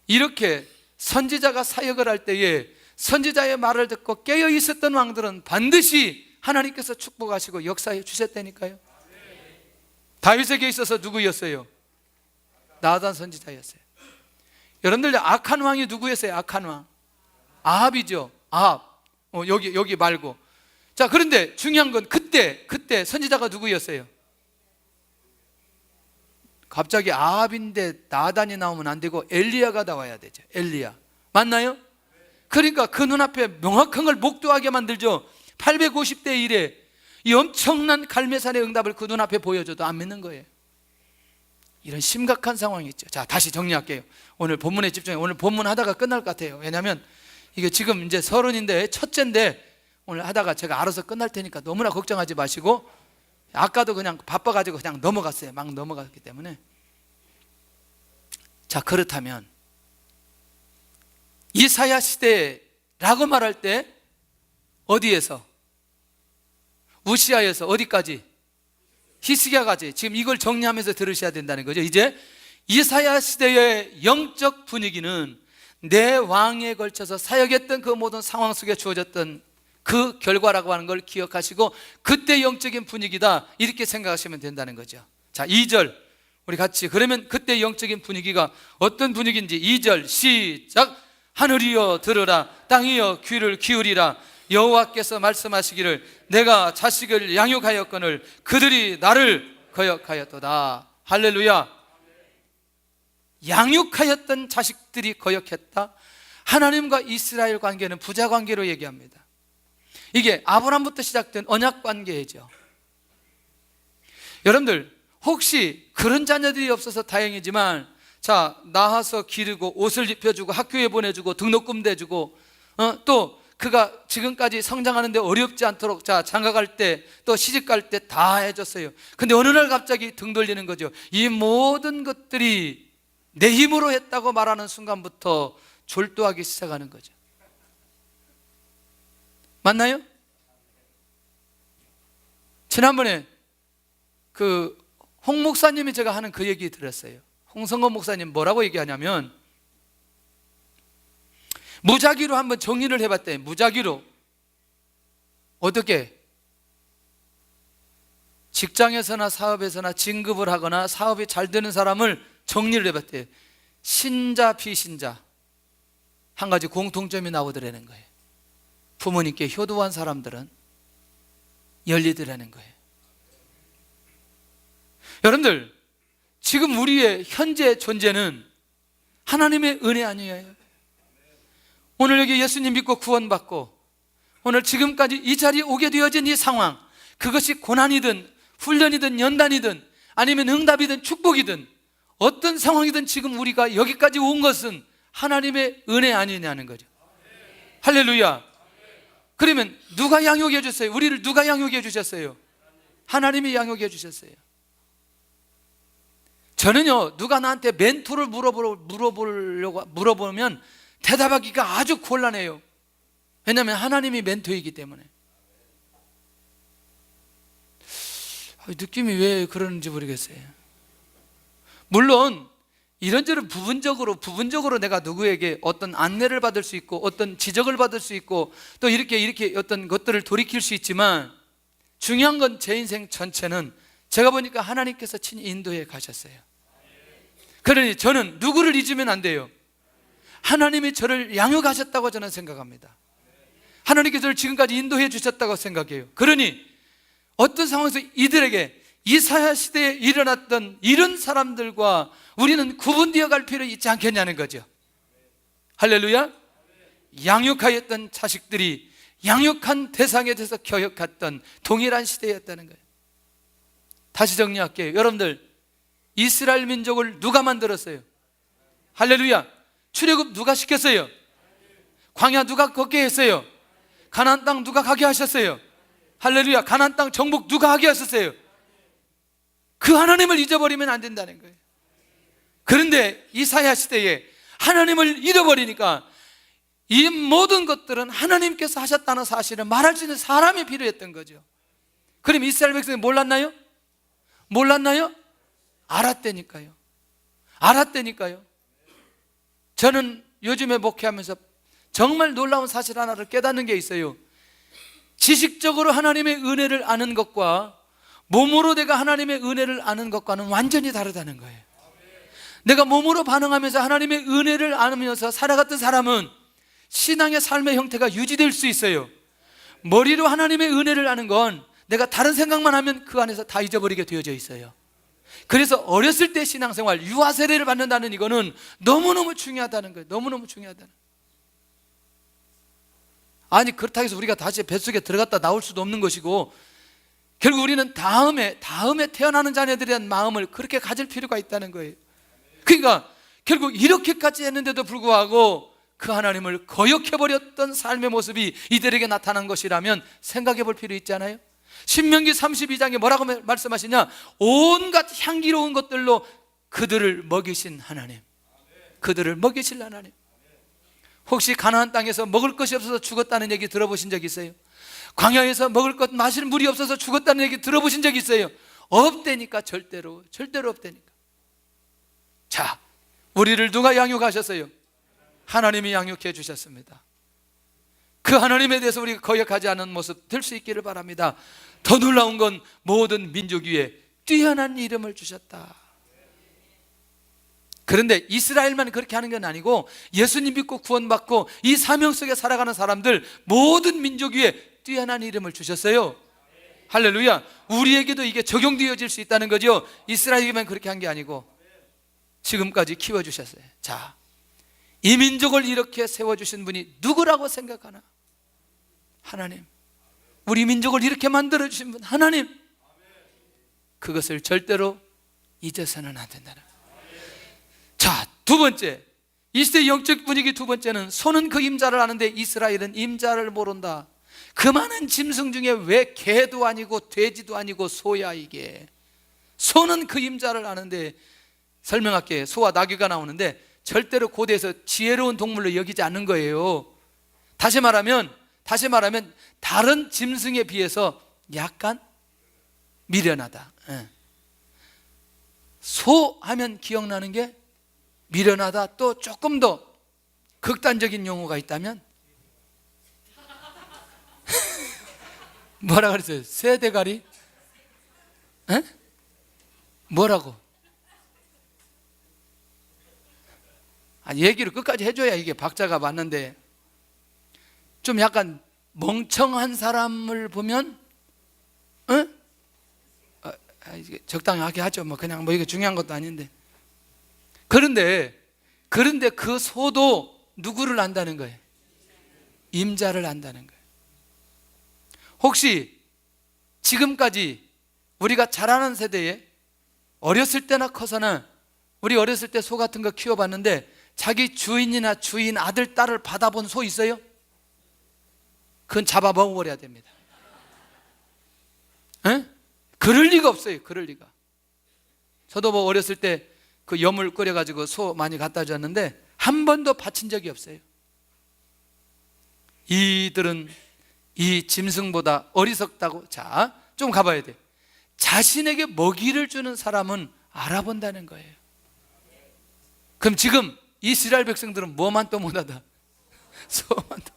이렇게 선지자가 사역을 할 때에 선지자의 말을 듣고 깨어 있었던 왕들은 반드시 하나님께서 축복하시고 역사해 주셨다니까요. 다윗에게 있어서 누구였어요? 나단 선지자였어요. 여러분들 악한 왕이 누구였어요? 악한 왕 아합이죠. 아합. 여기 말고. 자, 그런데 중요한 건 그때 선지자가 누구였어요? 갑자기 아합인데 나단이 나오면 안 되고 엘리야가 나와야 되죠. 엘리야. 맞나요? 그러니까 그 눈앞에 명확한 걸 목도하게 만들죠. 850대 1에 이 엄청난 갈매산의 응답을 그 눈앞에 보여줘도 안 믿는 거예요. 이런 심각한 상황이 있죠. 자, 다시 정리할게요. 오늘 본문에 집중해. 오늘 본문 하다가 끝날 것 같아요. 왜냐하면 이게 지금 이제 서른인데 첫째인데 오늘 하다가 제가 알아서 끝날 테니까 너무나 걱정하지 마시고, 아까도 그냥 바빠가지고 그냥 넘어갔어요. 막 넘어갔기 때문에. 자, 그렇다면 이사야 시대라고 말할 때 어디에서? 우시야에서 어디까지? 히스기야까지. 지금 이걸 정리하면서 들으셔야 된다는 거죠. 이제 이사야 시대의 영적 분위기는 내 왕에 걸쳐서 사역했던 그 모든 상황 속에 주어졌던 그 결과라고 하는 걸 기억하시고, 그때 영적인 분위기다 이렇게 생각하시면 된다는 거죠. 자, 2절 우리 같이, 그러면 그때 영적인 분위기가 어떤 분위기인지 2절 시작. 하늘이여 들으라, 땅이여 귀를 기울이라. 여호와께서 말씀하시기를 내가 자식을 양육하였거늘 그들이 나를 거역하였도다. 할렐루야. 양육하였던 자식들이 거역했다. 하나님과 이스라엘 관계는 부자 관계로 얘기합니다. 이게 아브라함부터 시작된 언약 관계죠. 여러분들 혹시 그런 자녀들이 없어서 다행이지만, 자, 낳아서 기르고 옷을 입혀주고 학교에 보내주고 등록금 대주고, 또 그가 지금까지 성장하는데 어렵지 않도록, 자, 장가갈 때 또 시집갈 때 다 해줬어요. 근데 어느 날 갑자기 등 돌리는 거죠. 이 모든 것들이 내 힘으로 했다고 말하는 순간부터 졸도하기 시작하는 거죠. 맞나요? 지난번에 홍 목사님이 제가 하는 그 얘기 들었어요. 홍성건 목사님 뭐라고 얘기하냐면, 무작위로 한번 정리를 해봤대요. 무작위로. 어떻게? 직장에서나 사업에서나 진급을 하거나 사업이 잘 되는 사람을 정리를 해봤대요. 신자, 비신자. 한 가지 공통점이 나오더라는 거예요. 부모님께 효도한 사람들은 열리더라는 거예요. 여러분들, 지금 우리의 현재 존재는 하나님의 은혜 아니에요? 오늘 여기 예수님 믿고 구원받고 오늘 지금까지 이 자리에 오게 되어진 이 상황, 그것이 고난이든 훈련이든 연단이든 아니면 응답이든 축복이든 어떤 상황이든 지금 우리가 여기까지 온 것은 하나님의 은혜 아니냐는 거죠. 할렐루야. 그러면 누가 양육해 주셨어요? 우리를 누가 양육해 주셨어요? 하나님이 양육해 주셨어요. 저는요, 누가 나한테 멘토를 물어보면 대답하기가 아주 곤란해요. 왜냐하면 하나님이 멘토이기 때문에. 느낌이 왜 그러는지 모르겠어요. 물론 이런저런 부분적으로 내가 누구에게 어떤 안내를 받을 수 있고 어떤 지적을 받을 수 있고 또 이렇게 어떤 것들을 돌이킬 수 있지만 중요한 건 제 인생 전체는 제가 보니까 하나님께서 친히 인도해 가셨어요. 그러니 저는 누구를 잊으면 안 돼요. 하나님이 저를 양육하셨다고 저는 생각합니다. 하나님께서 저를 지금까지 인도해 주셨다고 생각해요. 그러니 어떤 상황에서 이들에게 이사야 시대에 일어났던 이런 사람들과 우리는 구분되어 갈 필요 있지 않겠냐는 거죠. 할렐루야. 양육하였던 자식들이 양육한 대상에 대해서 교육했던 동일한 시대였다는 거예요. 다시 정리할게요. 여러분들, 이스라엘 민족을 누가 만들었어요? 할렐루야. 출애굽 누가 시켰어요? 광야 누가 걷게 했어요? 가나안 땅 누가 가게 하셨어요? 할렐루야. 가나안 땅 정복 누가 하게 하셨어요? 그 하나님을 잊어버리면 안 된다는 거예요. 그런데 이사야 시대에 하나님을 잃어버리니까 이 모든 것들은 하나님께서 하셨다는 사실을 말할 수 있는 사람이 필요했던 거죠. 그럼 이스라엘 백성이 몰랐나요? 몰랐나요? 알았다니까요. 알았다니까요. 저는 요즘에 목회하면서 정말 놀라운 사실 하나를 깨닫는 게 있어요. 지식적으로 하나님의 은혜를 아는 것과 몸으로 내가 하나님의 은혜를 아는 것과는 완전히 다르다는 거예요. 내가 몸으로 반응하면서 하나님의 은혜를 알면서 살아갔던 사람은 신앙의 삶의 형태가 유지될 수 있어요. 머리로 하나님의 은혜를 아는 건 내가 다른 생각만 하면 그 안에서 다 잊어버리게 되어져 있어요. 그래서 어렸을 때 신앙생활, 유아 세례를 받는다는 이거는 너무너무 중요하다는 거예요. 너무너무 중요하다는. 아니 그렇다고 해서 우리가 다시 뱃속에 들어갔다 나올 수도 없는 것이고, 결국 우리는 다음에 태어나는 자녀들에 대한 마음을 그렇게 가질 필요가 있다는 거예요. 그러니까 결국 이렇게까지 했는데도 불구하고 그 하나님을 거역해버렸던 삶의 모습이 이들에게 나타난 것이라면 생각해 볼 필요 있잖아요. 신명기 32장에 뭐라고 말씀하시냐? 온갖 향기로운 것들로 그들을 먹이신 하나님, 그들을 먹이실 하나님. 혹시 가나안 땅에서 먹을 것이 없어서 죽었다는 얘기 들어보신 적 있어요? 광야에서 먹을 것, 마실 물이 없어서 죽었다는 얘기 들어보신 적 있어요? 없다니까. 절대로 없다니까. 자, 우리를 누가 양육하셨어요? 하나님이 양육해 주셨습니다. 그 하나님에 대해서 우리가 거역하지 않은 모습 될 수 있기를 바랍니다. 더 놀라운 건 모든 민족 위에 뛰어난 이름을 주셨다. 그런데 이스라엘만 그렇게 하는 건 아니고 예수님 믿고 구원받고 이 사명 속에 살아가는 사람들 모든 민족 위에 뛰어난 이름을 주셨어요. 할렐루야. 우리에게도 이게 적용되어질 수 있다는 거죠. 이스라엘에게만 그렇게 한 게 아니고 지금까지 키워주셨어요. 자, 이 민족을 이렇게 세워주신 분이 누구라고 생각하나? 하나님. 우리 민족을 이렇게 만들어주신 분 하나님. 그것을 절대로 잊어서는 안 된다는. 자, 두 번째, 이 시대 영적 분위기 두 번째는 소는 그 임자를 아는데 이스라엘은 임자를 모른다. 그 많은 짐승 중에 왜 개도 아니고 돼지도 아니고 소야 이게. 소는 그 임자를 아는데, 설명할게요. 소와 나귀가 나오는데 절대로 고대에서 지혜로운 동물로 여기지 않는 거예요. 다시 말하면 다른 짐승에 비해서 약간 미련하다. 소 하면 기억나는 게 미련하다. 또 조금 더 극단적인 용어가 있다면 뭐라 그랬어요? 새대가리? 뭐라고? 얘기를 끝까지 해줘야 이게 박자가 맞는데, 좀 약간 멍청한 사람을 보면 적당하게 하죠. 그냥 이게 중요한 것도 아닌데. 그런데 그 소도 누구를 안다는 거예요? 임자를 안다는 거예요. 혹시 지금까지 우리가 자라는 세대에 어렸을 때나 커서나 우리 어렸을 때 소 같은 거 키워봤는데 자기 주인이나 주인 아들, 딸을 받아본 소 있어요? 그건 잡아 먹어버려야 됩니다. 그럴 리가 없어요. 그럴 리가. 저도 어렸을 때 그 염을 끓여가지고 소 많이 갖다 줬는데 한 번도 바친 적이 없어요. 이들은 이 짐승보다 어리석다고. 자, 좀 가봐야 돼. 자신에게 먹이를 주는 사람은 알아본다는 거예요. 그럼 지금 이스라엘 백성들은 뭐만 또 못하다? 소만 또.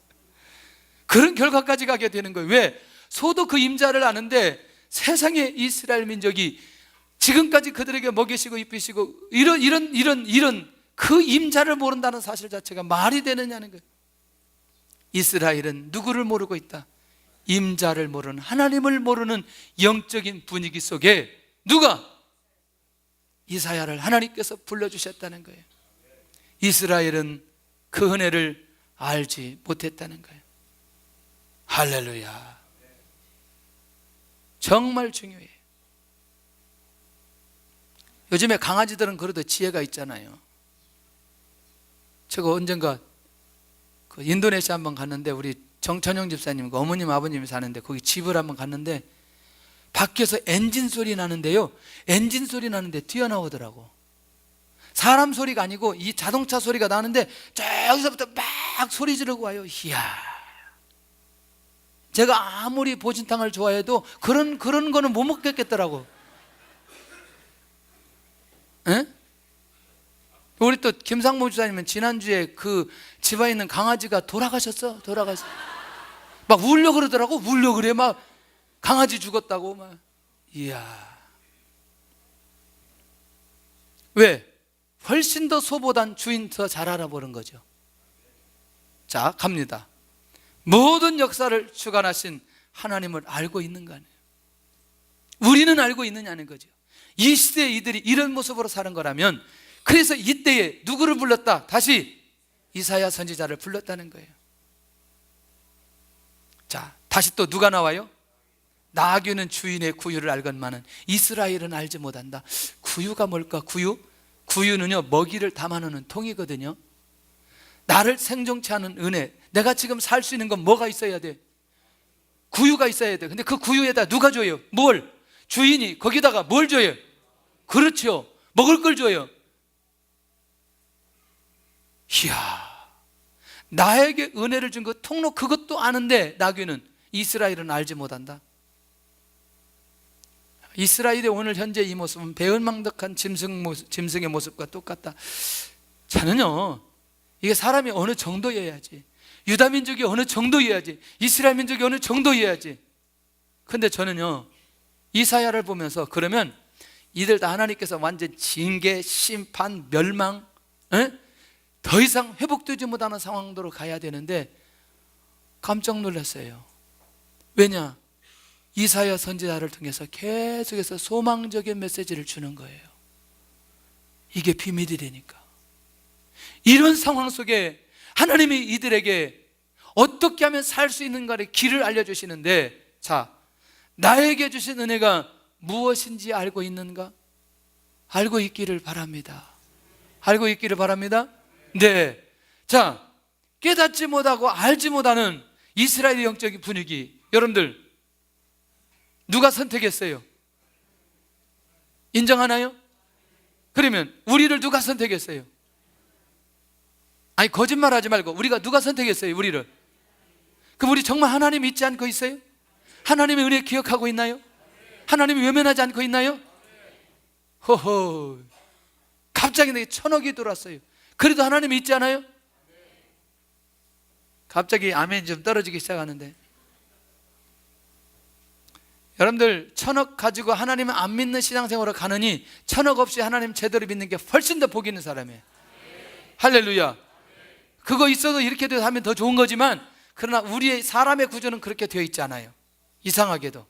그런 결과까지 가게 되는 거예요. 왜? 소도 그 임자를 아는데 세상의 이스라엘 민족이 지금까지 그들에게 먹이시고 입히시고 이런 그 임자를 모른다는 사실 자체가 말이 되느냐는 거예요. 이스라엘은 누구를 모르고 있다? 임자를 모르는, 하나님을 모르는 영적인 분위기 속에 누가? 이사야를 하나님께서 불러주셨다는 거예요. 이스라엘은 그 은혜를 알지 못했다는 거예요. 할렐루야. 정말 중요해요. 요즘에 강아지들은 그래도 지혜가 있잖아요. 제가 언젠가 그 인도네시아 한번 갔는데 우리 정천영 집사님, 그 어머님 아버님이 사는데 거기 집을 한번 갔는데 밖에서 엔진 소리 나는데요, 엔진 소리 나는데 뛰어나오더라고. 사람 소리가 아니고 이 자동차 소리가 나는데 저기서부터 막 소리 지르고 와요. 이야, 제가 아무리 보신탕을 좋아해도 그런 거는 못 먹겠더라고. 에? 우리 또 김상모 주사님은 지난주에 그 집안에 있는 강아지가 돌아가셨어. 막 울려 그러더라고. 울려 그래. 막 강아지 죽었다고 막. 이야. 왜? 훨씬 더 소보단 주인 더 잘 알아보는 거죠. 자, 갑니다. 모든 역사를 주관하신 하나님을 알고 있는 거 아니에요? 우리는 알고 있느냐는 거죠. 이 시대에 이들이 이런 모습으로 사는 거라면, 그래서 이때에 누구를 불렀다? 다시 이사야 선지자를 불렀다는 거예요. 자, 다시 또 누가 나와요? 나귀는 주인의 구유를 알건만은 이스라엘은 알지 못한다. 구유가 뭘까? 구유는요, 먹이를 담아놓는 통이거든요. 나를 생존치 않은 은혜, 내가 지금 살 수 있는 건 뭐가 있어야 돼? 구유가 있어야 돼. 근데 그 구유에다 누가 줘요? 뭘? 주인이 거기다가 뭘 줘요? 그렇죠, 먹을 걸 줘요. 이야, 나에게 은혜를 준 그 통로, 그것도 아는데 나귀는, 이스라엘은 알지 못한다. 이스라엘의 오늘 현재 이 모습은 배은망덕한 짐승의 모습과 똑같다. 저는요, 이게 사람이 어느 정도여야지, 유다 민족이 어느 정도여야지, 이스라엘 민족이 어느 정도여야지. 근데 저는요, 이사야를 보면서 그러면 이들 다 하나님께서 완전 징계, 심판, 멸망, 더 이상 회복되지 못하는 상황으로 가야 되는데 깜짝 놀랐어요. 왜냐? 이사야 선지자를 통해서 계속해서 소망적인 메시지를 주는 거예요. 이게 비밀이 되니까. 이런 상황 속에 하나님이 이들에게 어떻게 하면 살 수 있는가를 길을 알려주시는데, 자, 나에게 주신 은혜가 무엇인지 알고 있는가? 알고 있기를 바랍니다. 알고 있기를 바랍니다. 네. 자, 깨닫지 못하고 알지 못하는 이스라엘의 영적인 분위기, 여러분들 누가 선택했어요? 인정하나요? 그러면 우리를 누가 선택했어요? 아니, 거짓말하지 말고 우리가 누가 선택했어요? 우리를. 그럼 우리 정말 하나님 잊지 않고 있어요? 하나님의 은혜 기억하고 있나요? 하나님이 외면하지 않고 있나요? 허허, 갑자기 내게 1,000억이 들어왔어요. 그래도 하나님 잊지 않아요? 갑자기 아멘이 좀 떨어지기 시작하는데, 여러분들 1,000억 가지고 하나님을 안 믿는 신앙생활을 가느니 1,000억 없이 하나님 제대로 믿는 게 훨씬 더 복 있는 사람이에요. 할렐루야. 그거 있어도 이렇게 하면 더 좋은 거지만, 그러나 우리의 사람의 구조는 그렇게 되어 있지 않아요. 이상하게도.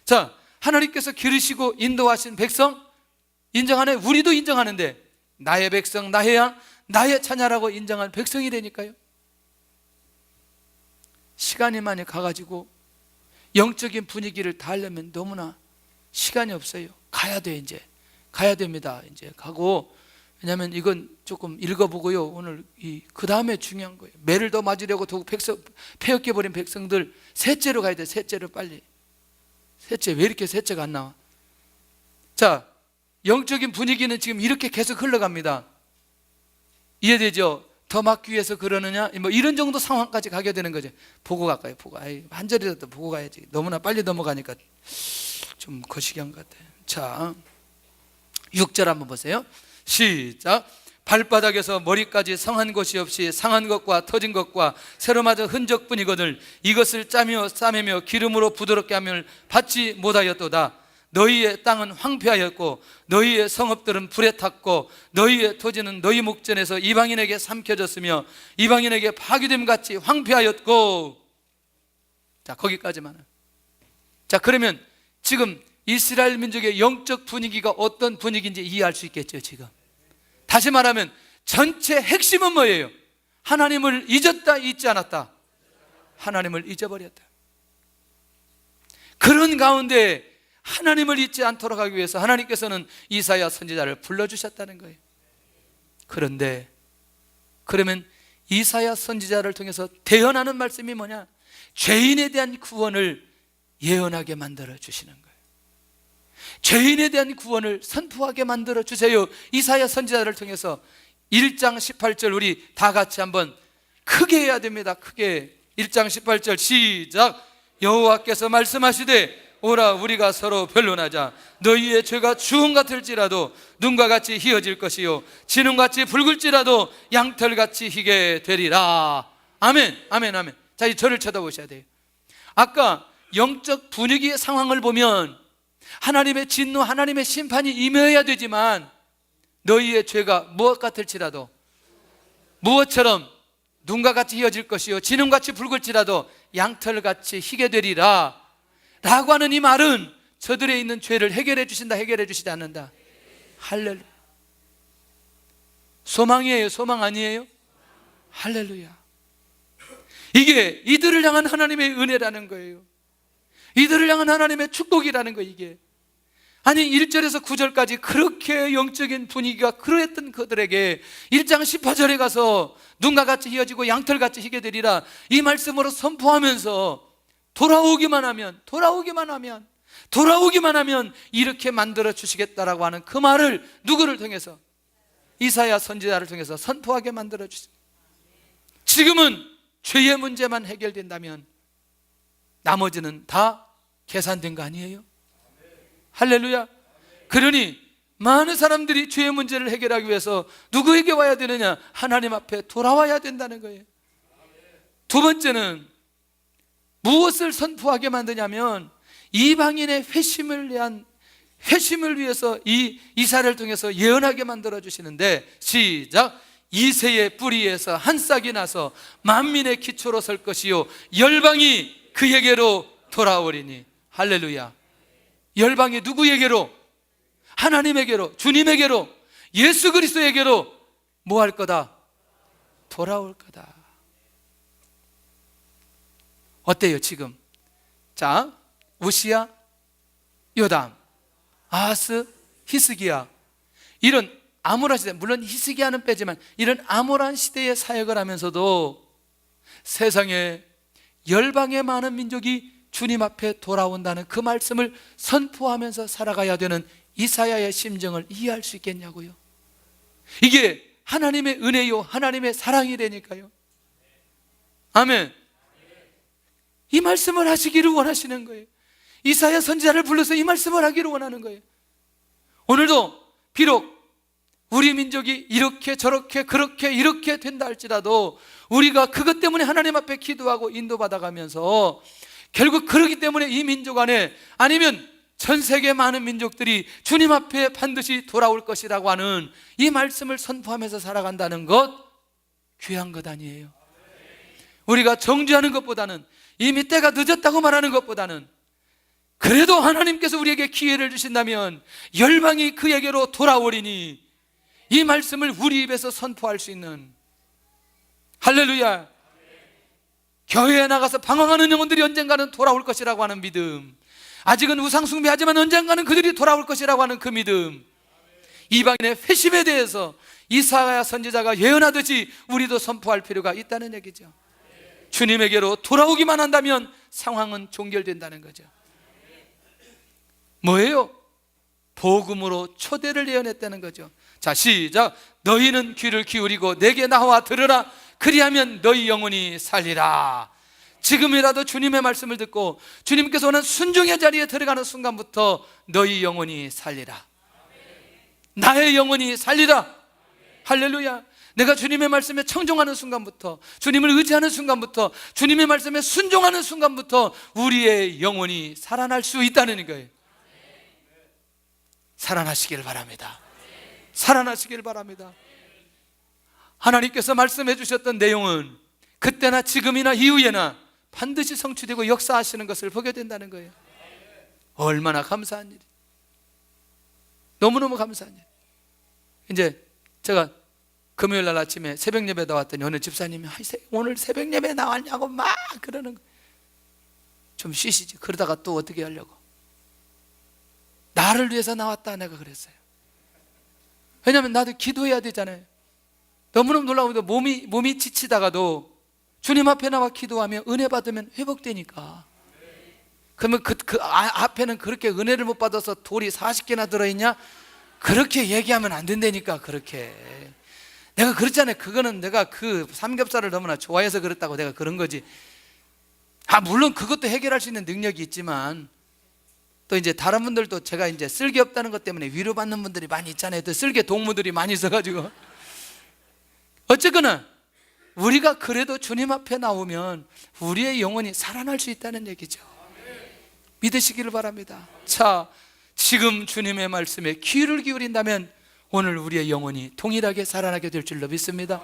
자, 하나님께서 기르시고 인도하신 백성 인정하네. 우리도 인정하는데 나의 백성 나해야, 나의 자녀라고 인정한 백성이 되니까요. 시간이 많이 가가지고 영적인 분위기를 다 하려면 너무나 시간이 없어요. 가야 돼. 이제 가야 됩니다. 이제 가고, 왜냐하면 이건 조금 읽어보고요, 오늘 그 다음에 중요한 거예요. 매를 더 맞으려고 폐역해버린 백성들 셋째로 가야 돼. 셋째로 빨리. 셋째, 왜 이렇게 셋째가 안 나와? 자, 영적인 분위기는 지금 이렇게 계속 흘러갑니다. 이해되죠? 더 막기 위해서 그러느냐? 뭐 이런 정도 상황까지 가게 되는 거죠. 보고 갈까요? 보고. 한 절이라도 보고 가야지. 너무나 빨리 넘어가니까 좀 거시기한 것 같아요. 자, 6절 한번 보세요. 시작. 발바닥에서 머리까지 성한 것이 없이 상한 것과 터진 것과 새로 맞은 흔적뿐이거늘 이것을 짜며 싸매며 기름으로 부드럽게 하면 받지 못하였도다. 너희의 땅은 황폐하였고 너희의 성읍들은 불에 탔고 너희의 토지는 너희 목전에서 이방인에게 삼켜졌으며 이방인에게 파괴됨 같이 황폐하였고. 자, 거기까지만. 자, 그러면 지금 이스라엘 민족의 영적 분위기가 어떤 분위기인지 이해할 수 있겠죠. 지금 다시 말하면 전체 핵심은 뭐예요? 하나님을 잊었다, 잊지 않았다? 하나님을 잊어버렸다. 그런 가운데 하나님을 잊지 않도록 하기 위해서 하나님께서는 이사야 선지자를 불러주셨다는 거예요. 그런데 그러면 이사야 선지자를 통해서 대언하는 말씀이 뭐냐? 죄인에 대한 구원을 예언하게 만들어 주시는 거예요. 죄인에 대한 구원을 선포하게 만들어 주세요. 이사야 선지자를 통해서 1장 18절 우리 다 같이 한번 크게 해야 됩니다. 크게. 1장 18절 시작. 여호와께서 말씀하시되 오라 우리가 서로 변론하자. 너희의 죄가 주홍 같을지라도 눈과 같이 희어질 것이요 진홍같이 붉을지라도 양털같이 희게 되리라. 아멘, 아멘, 아멘. 자, 이 저를 쳐다보셔야 돼요. 아까 영적 분위기의 상황을 보면 하나님의 진노, 하나님의 심판이 임해야 되지만 너희의 죄가 무엇 같을지라도 무엇처럼 눈과 같이 희어질 것이요 진홍같이 붉을지라도 양털같이 희게 되리라 라고 하는 이 말은 저들에 있는 죄를 해결해 주신다, 해결해 주시지 않는다? 할렐루야. 소망이에요, 소망 아니에요? 할렐루야. 이게 이들을 향한 하나님의 은혜라는 거예요. 이들을 향한 하나님의 축복이라는 거예요. 이게 아니 1절에서 9절까지 그렇게 영적인 분위기가 그러했던 그들에게 1장 18절에 가서 눈과 같이 희어지고 양털같이 희게 되리라 이 말씀으로 선포하면서 돌아오기만 하면 이렇게 만들어 주시겠다라고 하는 그 말을 누구를 통해서? 이사야 선지자를 통해서 선포하게 만들어 주십니다. 지금은 죄의 문제만 해결된다면 나머지는 다 계산된 거 아니에요? 할렐루야. 그러니 많은 사람들이 죄의 문제를 해결하기 위해서 누구에게 와야 되느냐? 하나님 앞에 돌아와야 된다는 거예요. 두 번째는 무엇을 선포하게 만드냐면 이방인의 회심을 위해서 이 이사를 통해서 예언하게 만들어 주시는데 시작. 이새의 뿌리에서 한 싹이 나서 만민의 기초로 설 것이요 열방이 그에게로 돌아오리니. 할렐루야. 열방이 누구에게로? 하나님에게로, 주님에게로, 예수 그리스도에게로 뭐 할 거다? 돌아올 거다. 어때요 지금? 자, 우시야, 요담, 아하스, 히스기야 이런 암울한 시대, 물론 히스기야는 빼지만 이런 암울한 시대에 사역을 하면서도 세상에 열방의 많은 민족이 주님 앞에 돌아온다는 그 말씀을 선포하면서 살아가야 되는 이사야의 심정을 이해할 수 있겠냐고요. 이게 하나님의 은혜요 하나님의 사랑이라니까요. 아멘. 이 말씀을 하시기를 원하시는 거예요. 이사야 선지자를 불러서 이 말씀을 하기를 원하는 거예요. 오늘도 비록 우리 민족이 이렇게 저렇게 그렇게 이렇게 된다 할지라도 우리가 그것 때문에 하나님 앞에 기도하고 인도받아가면서 결국 그러기 때문에 이 민족 안에 아니면 전 세계 많은 민족들이 주님 앞에 반드시 돌아올 것이라고 하는 이 말씀을 선포하면서 살아간다는 것 귀한 것 아니에요? 우리가 정죄하는 것보다는 이미 때가 늦었다고 말하는 것보다는 그래도 하나님께서 우리에게 기회를 주신다면 열방이 그에게로 돌아오리니 이 말씀을 우리 입에서 선포할 수 있는 할렐루야. 교회에 나가서 방황하는 영혼들이 언젠가는 돌아올 것이라고 하는 믿음, 아직은 우상 숭배하지만 언젠가는 그들이 돌아올 것이라고 하는 그 믿음, 이방인의 회심에 대해서 이사야 선지자가 예언하듯이 우리도 선포할 필요가 있다는 얘기죠. 주님에게로 돌아오기만 한다면 상황은 종결된다는 거죠. 뭐예요? 복음으로 초대를 예언했다는 거죠. 자, 시작. 너희는 귀를 기울이고 내게 나와 들으라. 그리하면 너희 영혼이 살리라. 지금이라도 주님의 말씀을 듣고 주님께서 오는 순종의 자리에 들어가는 순간부터 너희 영혼이 살리라. 나의 영혼이 살리라. 할렐루야. 내가 주님의 말씀에 청종하는 순간부터, 주님을 의지하는 순간부터, 주님의 말씀에 순종하는 순간부터 우리의 영혼이 살아날 수 있다는 거예요. 살아나시길 바랍니다. 살아나시길 바랍니다. 하나님께서 말씀해 주셨던 내용은 그때나 지금이나 이후에나 반드시 성취되고 역사하시는 것을 보게 된다는 거예요. 얼마나 감사한 일이, 너무너무 감사한 일. 이제 제가 금요일 날 아침에 새벽 예배 나왔더니 어느 집사님이 오늘 새벽 예배 나왔냐고 막 그러는 거예요. 좀 쉬시지, 그러다가 또 어떻게 하려고. 나를 위해서 나왔다 내가 그랬어요. 왜냐하면 나도 기도해야 되잖아요. 너무너무 놀라운데 몸이 지치다가도 주님 앞에 나와 기도하면 은혜 받으면 회복되니까. 그러면 그 앞에는 그렇게 은혜를 못 받아서 돌이 40개나 들어있냐? 그렇게 얘기하면 안 된다니까. 그렇게 내가 그랬잖아요. 그거는 내가 그 삼겹살을 너무나 좋아해서 그랬다고 내가 그런 거지. 물론 그것도 해결할 수 있는 능력이 있지만, 또 이제 다른 분들도 제가 이제 쓸개 없다는 것 때문에 위로받는 분들이 많이 있잖아요. 또 쓸개 동무들이 많이 있어가지고. 어쨌거나 우리가 그래도 주님 앞에 나오면 우리의 영혼이 살아날 수 있다는 얘기죠. 믿으시기를 바랍니다. 자, 지금 주님의 말씀에 귀를 기울인다면 오늘 우리의 영혼이 동일하게 살아나게 될 줄로 믿습니다.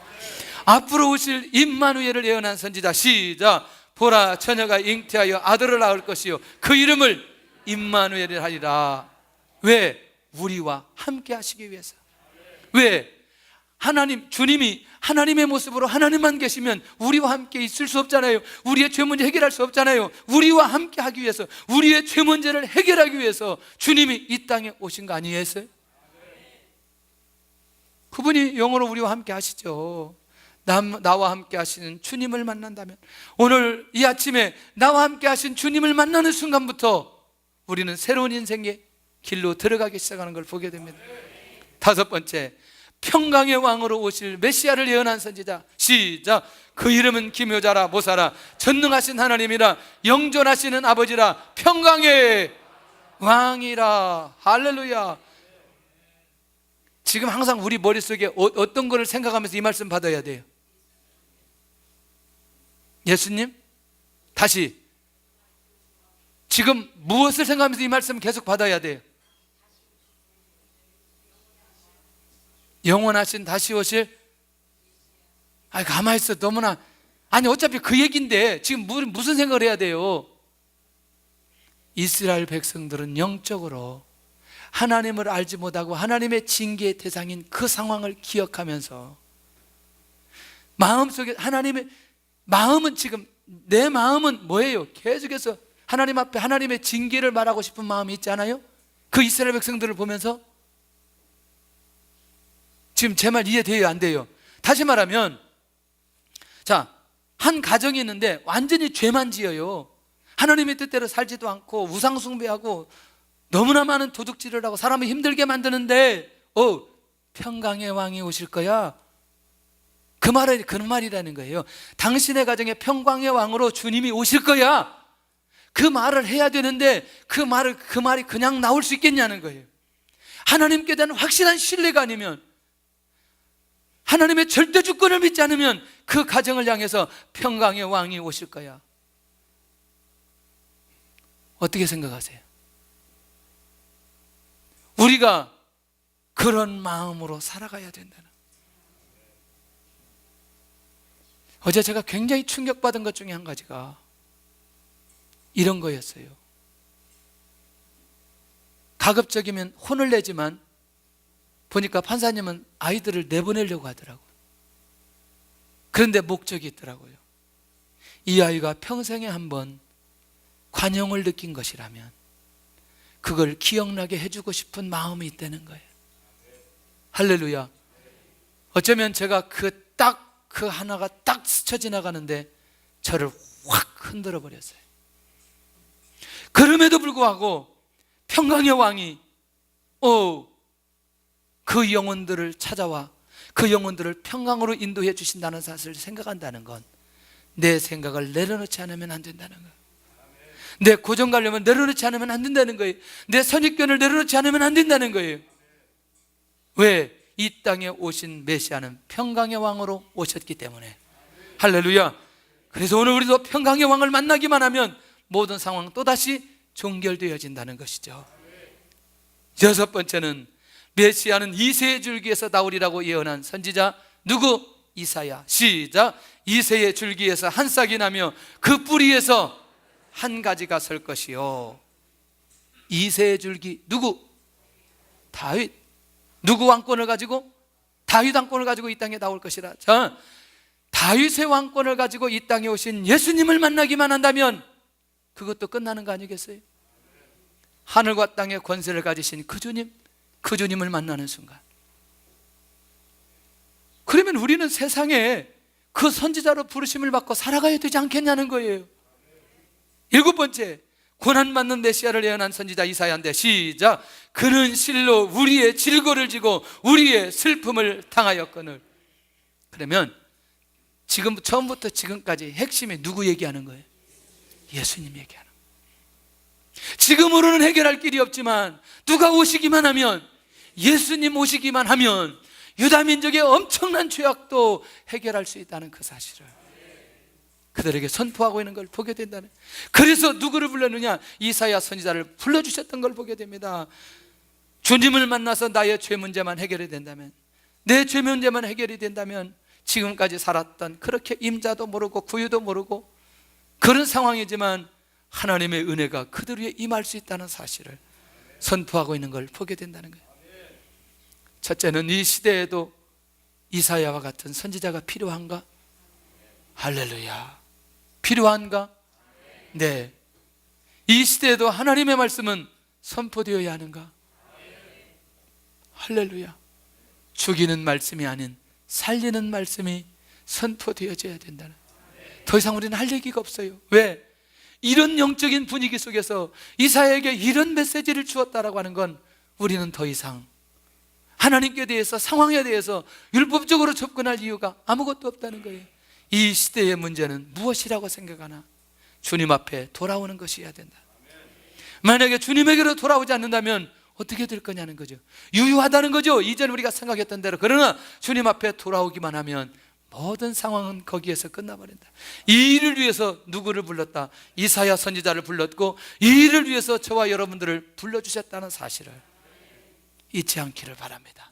앞으로 오실 임마누엘을 예언한 선지자, 시작. 보라, 처녀가 잉태하여 아들을 낳을 것이요 그 이름을 임마누엘이라 하리라. 왜? 우리와 함께 하시기 위해서. 왜? 주님이 하나님의 모습으로 하나님만 계시면 우리와 함께 있을 수 없잖아요. 우리의 죄 문제 해결할 수 없잖아요. 우리와 함께 하기 위해서, 우리의 죄 문제를 해결하기 위해서 주님이 이 땅에 오신 거 아니겠어요? 그분이 영으로 우리와 함께 하시죠. 나와 함께 하시는 주님을 만난다면, 오늘 이 아침에 나와 함께 하신 주님을 만나는 순간부터 우리는 새로운 인생의 길로 들어가기 시작하는 걸 보게 됩니다. 다섯 번째, 평강의 왕으로 오실 메시아를 예언한 선지자, 시작. 그 이름은 기묘자라 모사라 전능하신 하나님이라 영존하시는 아버지라 평강의 왕이라. 할렐루야. 지금 항상 우리 머릿속에 어떤 거를 생각하면서 이 말씀 받아야 돼요? 예수님? 다시. 지금 무엇을 생각하면서 이 말씀 계속 받아야 돼요? 영원하신 다시 오실. 가만히 있어. 너무나. 어차피 그 얘기인데 지금 무슨 생각을 해야 돼요? 이스라엘 백성들은 영적으로 하나님을 알지 못하고 하나님의 징계의 대상인 그 상황을 기억하면서 마음속에 하나님의 마음은, 지금 내 마음은 뭐예요? 계속해서 하나님 앞에 하나님의 징계를 말하고 싶은 마음이 있지 않아요? 그 이스라엘 백성들을 보면서. 지금 제 말 이해돼요? 안 돼요? 다시 말하면, 자, 한 가정이 있는데 완전히 죄만 지어요. 하나님의 뜻대로 살지도 않고 우상 숭배하고 너무나 많은 도둑질을 하고 사람을 힘들게 만드는데 평강의 왕이 오실 거야. 그 말이라는 거예요. 당신의 가정에 평강의 왕으로 주님이 오실 거야. 그 말을 해야 되는데 그 말이 그냥 나올 수 있겠냐는 거예요. 하나님께 대한 확실한 신뢰가 아니면, 하나님의 절대 주권을 믿지 않으면 그 가정을 향해서 평강의 왕이 오실 거야. 어떻게 생각하세요? 우리가 그런 마음으로 살아가야 된다는. 어제 제가 굉장히 충격받은 것 중에 한 가지가 이런 거였어요. 가급적이면 혼을 내지만 보니까 판사님은 아이들을 내보내려고 하더라고요. 그런데 목적이 있더라고요. 이 아이가 평생에 한 번 관용을 느낀 것이라면 그걸 기억나게 해주고 싶은 마음이 있다는 거예요. 할렐루야. 어쩌면 제가 그 하나가 딱 스쳐 지나가는데 저를 확 흔들어 버렸어요. 그럼에도 불구하고 평강의 왕이 그 영혼들을 찾아와 그 영혼들을 평강으로 인도해 주신다는 사실을 생각한다는 건 내 생각을 내려놓지 않으면 안 된다는 거예요. 내 고정관념을 내려놓지 않으면 안 된다는 거예요. 내 선입견을 내려놓지 않으면 안 된다는 거예요. 왜? 이 땅에 오신 메시아는 평강의 왕으로 오셨기 때문에. 할렐루야. 그래서 오늘 우리도 평강의 왕을 만나기만 하면 모든 상황 또다시 종결되어진다는 것이죠. 여섯 번째는 메시아는 이새의 줄기에서 나오리라고 예언한 선지자 누구? 이사야. 시작. 이새의 줄기에서 한 싹이 나며 그 뿌리에서 한 가지가 설 것이요. 이새의 줄기 누구? 다윗. 누구 왕권을 가지고? 다윗 왕권을 가지고 이 땅에 나올 것이라. 자, 다윗의 왕권을 가지고 이 땅에 오신 예수님을 만나기만 한다면 그것도 끝나는 거 아니겠어요? 하늘과 땅의 권세를 가지신 그 주님을 만나는 순간, 그러면 우리는 세상에 그 선지자로 부르심을 받고 살아가야 되지 않겠냐는 거예요. 일곱 번째, 고난받는 메시아를 예언한 선지자 이사야인데, 시작. 그는 실로 우리의 질고를 지고 우리의 슬픔을 당하였거늘. 그러면 지금 처음부터 지금까지 핵심이 누구 얘기하는 거예요? 예수님 얘기하는 거예요. 지금으로는 해결할 길이 없지만 누가 오시기만 하면, 예수님 오시기만 하면 유다민족의 엄청난 죄악도 해결할 수 있다는 그 사실을 그들에게 선포하고 있는 걸 보게 된다는. 그래서 누구를 불렀느냐? 이사야 선지자를 불러주셨던 걸 보게 됩니다. 주님을 만나서 나의 죄 문제만 해결이 된다면, 내 죄 문제만 해결이 된다면 지금까지 살았던 그렇게 임자도 모르고 구유도 모르고 그런 상황이지만 하나님의 은혜가 그들 위에 임할 수 있다는 사실을 선포하고 있는 걸 보게 된다는 거예요. 첫째는 이 시대에도 이사야와 같은 선지자가 필요한가? 할렐루야. 필요한가? 네. 이 시대에도 하나님의 말씀은 선포되어야 하는가? 할렐루야. 죽이는 말씀이 아닌 살리는 말씀이 선포되어져야 된다는. 더 이상 우리는 할 얘기가 없어요. 왜? 이런 영적인 분위기 속에서 이사야에게 이런 메시지를 주었다라고 하는 건 우리는 더 이상 하나님께 대해서, 상황에 대해서 율법적으로 접근할 이유가 아무것도 없다는 거예요. 이 시대의 문제는 무엇이라고 생각하나? 주님 앞에 돌아오는 것이어야 된다. 만약에 주님에게로 돌아오지 않는다면 어떻게 될 거냐는 거죠. 유효하다는 거죠. 이전에 우리가 생각했던 대로. 그러나 주님 앞에 돌아오기만 하면 모든 상황은 거기에서 끝나버린다. 이 일을 위해서 누구를 불렀다? 이사야 선지자를 불렀고, 이 일을 위해서 저와 여러분들을 불러주셨다는 사실을 잊지 않기를 바랍니다.